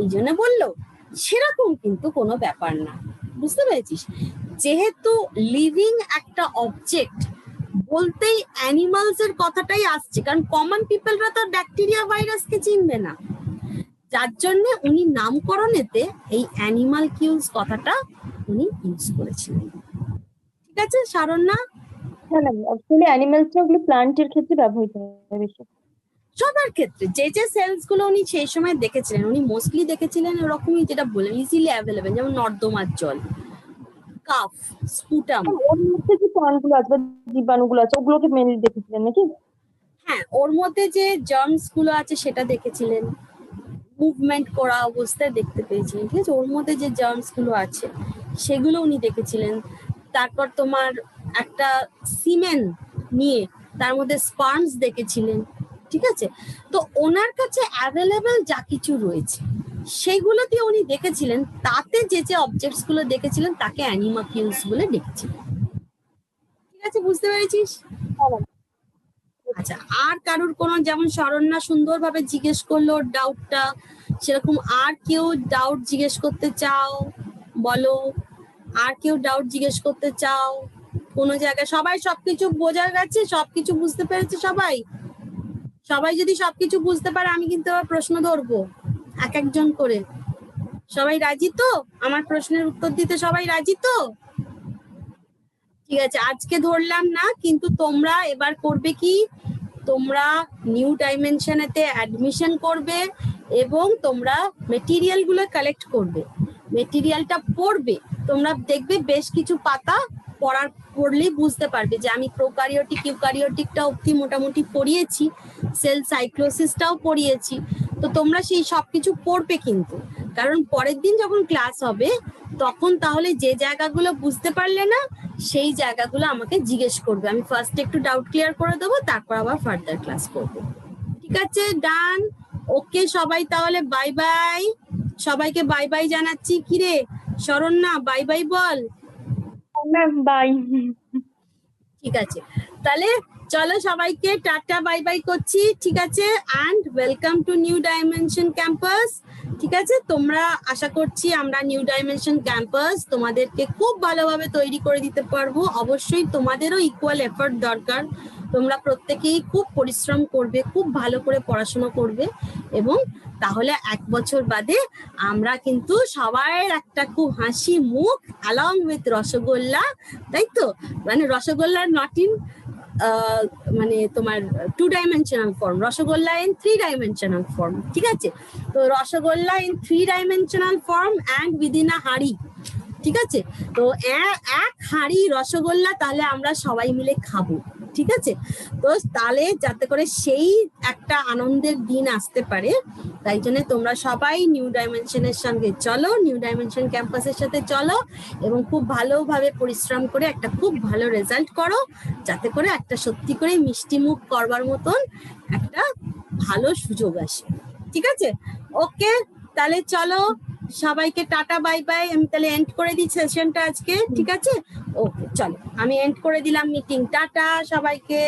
এই জন্য বললো, সেরকম কিন্তু কোনো ব্যাপার না। বুঝতে পেরেছিস? যেহেতু লিভিং একটা অবজেক্ট বলতেই অ্যানিমালস এর কথাটাই আসছে, কারণ কমন পিপলরা তো ব্যাকটেরিয়া ভাইরাসকে চিনবে না, যার জন্য উনি নামকরণেতে এই অ্যানিমাল কিউলস কথাটা উনি ইউজ করেছিলেন। ঠিক আছে শরণ্যা? না না, অ্যাকচুয়ালি অ্যানিমালসটা ওগুলো প্লান্টের ক্ষেত্রে ব্যবহৃত হয় বেশি। সবার ক্ষেত্রে যে যে সেলস গুলো উনি সেই সময় দেখেছিলেন, উনি মোস্টলি দেখেছিলেন ওরকমই, যেটা বললেন ইজিলি অ্যাভেলেবেল, যেমন নর্দমার জল, কাফ, স্পুটাম। ওর মধ্যে যে প্রাণগুলো আছে বা জীবাণুগুলো আছে ওগুলোকে মেনলি দেখেছিলেন নাকি? হ্যাঁ, ওর মধ্যে যে জার্মস গুলো আছে সেটা দেখেছিলেন, মুভমেন্ট করা অবস্থায় দেখতে পেয়েছিলেন, ঠিক আছে। ওর মধ্যে যে জার্মস গুলো আছে সেগুলো উনি দেখেছিলেন। তারপর তোমার একটা সিমেন নিয়ে তার মধ্যে স্পার্মস দেখেছিলেন, ঠিক আছে। তো ওনার কাছে অ্যাভেলেবেল যা কিছু রয়েছে সেগুলো দিয়ে উনি দেখেছিলেন, তাতে যে যে অবজেক্টস গুলো দেখেছিলেন তাকে অ্যানিমাকিউলস বলে ডেকেছিলেন, ঠিক আছে, বুঝতে পেরেছিস? আচ্ছা, আর কারোর কোনো, যেমন শরণ্যা সুন্দরভাবে জিজ্ঞেস করলো ডাউটটা, সেরকম আর কেউ ডাউট জিজ্ঞেস করতে চাও বলো? আর কেউ ডাউট জিজ্ঞেস করতে চাও কোনো জায়গায়? সবাই সবকিছু বোঝা গেছে, সবকিছু বুঝতে পেরেছে সবাই? সবাই যদি সবকিছু বুঝতে পারে আমি কিন্তু আবার প্রশ্ন ধরবো এক একজন করে। সবাই রাজি তো আমার প্রশ্নের উত্তর দিতে? সবাই রাজি তো? ঠিক আছে, আজকে ধরলাম না, কিন্তু তোমরা এবার করবে কি, তোমরা নিউ ডাইমেনশনেতে অ্যাডমিশন করবে এবং তোমরা মেটেরিয়াল গুলো কালেক্ট করবে, মেটেরিয়ালটা পড়বে। তোমরা দেখবে বেশ কিছু পাতা পড়লেই বুঝতে পারবে যে আমি প্রোকারিওটিক ইউকারিওটিকটা অবধি মোটামুটি পড়িয়েছি, সেল সাইক্লোসিসটাও পড়িয়েছি। তো তোমরা সেই সবকিছু পড়বে কিন্তু, কারণ পরের দিন যখন ক্লাস হবে তখন তাহলে যে জায়গাগুলো বুঝতে পারলে না সেই জায়গাগুলো আমাকে জিজ্ঞেস করবে, আমি ফার্স্ট একটু ডাউট ক্লিয়ার করে দেবো, তারপর আবার ফার্দার ক্লাস করবো, ঠিক আছে? ডান, ওকে সবাই, তাহলে বাই বাই। সবাইকে বাই বাই জানাচ্ছি। কিরে শরণ্যা, বাই বাই বল। Ma'am bye. ঠিক আছে, তাহলে চলো সবাইকে টাটা বাই বাই করছি, ঠিক আছে। And welcome to new dimension campus, ঠিক আছে। তোমরা, আশা করছি আমরা নিউ ডাইমেনশন ক্যাম্পাস তোমাদেরকে খুব ভালোভাবে তৈরি করে দিতে পারবো। অবশ্যই তোমাদেরও ইকুয়াল এফর্ট দরকার, তোমরা প্রত্যেকেই খুব পরিশ্রম করবে, খুব ভালো করে পড়াশোনা করবে, এবং তাহলে 1 বছর বাদে আমরা কিন্তু সবার একটা খুব হাসি মুখ অ্যালং উইথ রসগোল্লা, তাই তো? মানে রসগোল্লার নট ইন মানে তোমার 2 dimensional form, rasgulla in 3 dimensional form, ঠিক আছে। তো rasgulla in 3 dimensional form and within a হাঁড়ি, ঠিক আছে। তো এক হাঁড়ি রসগোল্লা তাহলে আমরা সবাই মিলে খাবো, ঠিক আছে। তো তাহলে যাতে করে সেই একটা আনন্দের দিন আসতে পারে, তাই জন্য তোমরা সবাই নিউ ডাইমেনশনের সঙ্গে চলো, নিউ ডাইমেনশন ক্যাম্পাসের সাথে চলো, এবং খুব ভালোভাবে পরিশ্রম করে একটা খুব ভালো রেজাল্ট করো, যাতে করে একটা সত্যি করে মিষ্টি মুখ করবার মতন একটা ভালো সুযোগ আসে, ঠিক আছে। ওকে, তাহলে চলো সবাইকে টাটা বাই বাই। আমি তাহলে এন্ড করে দিই সেশনটা আজকে, ঠিক আছে। ওকে চলো, আমি এন্ড করে দিলাম মিটিং। টাটা সবাইকে।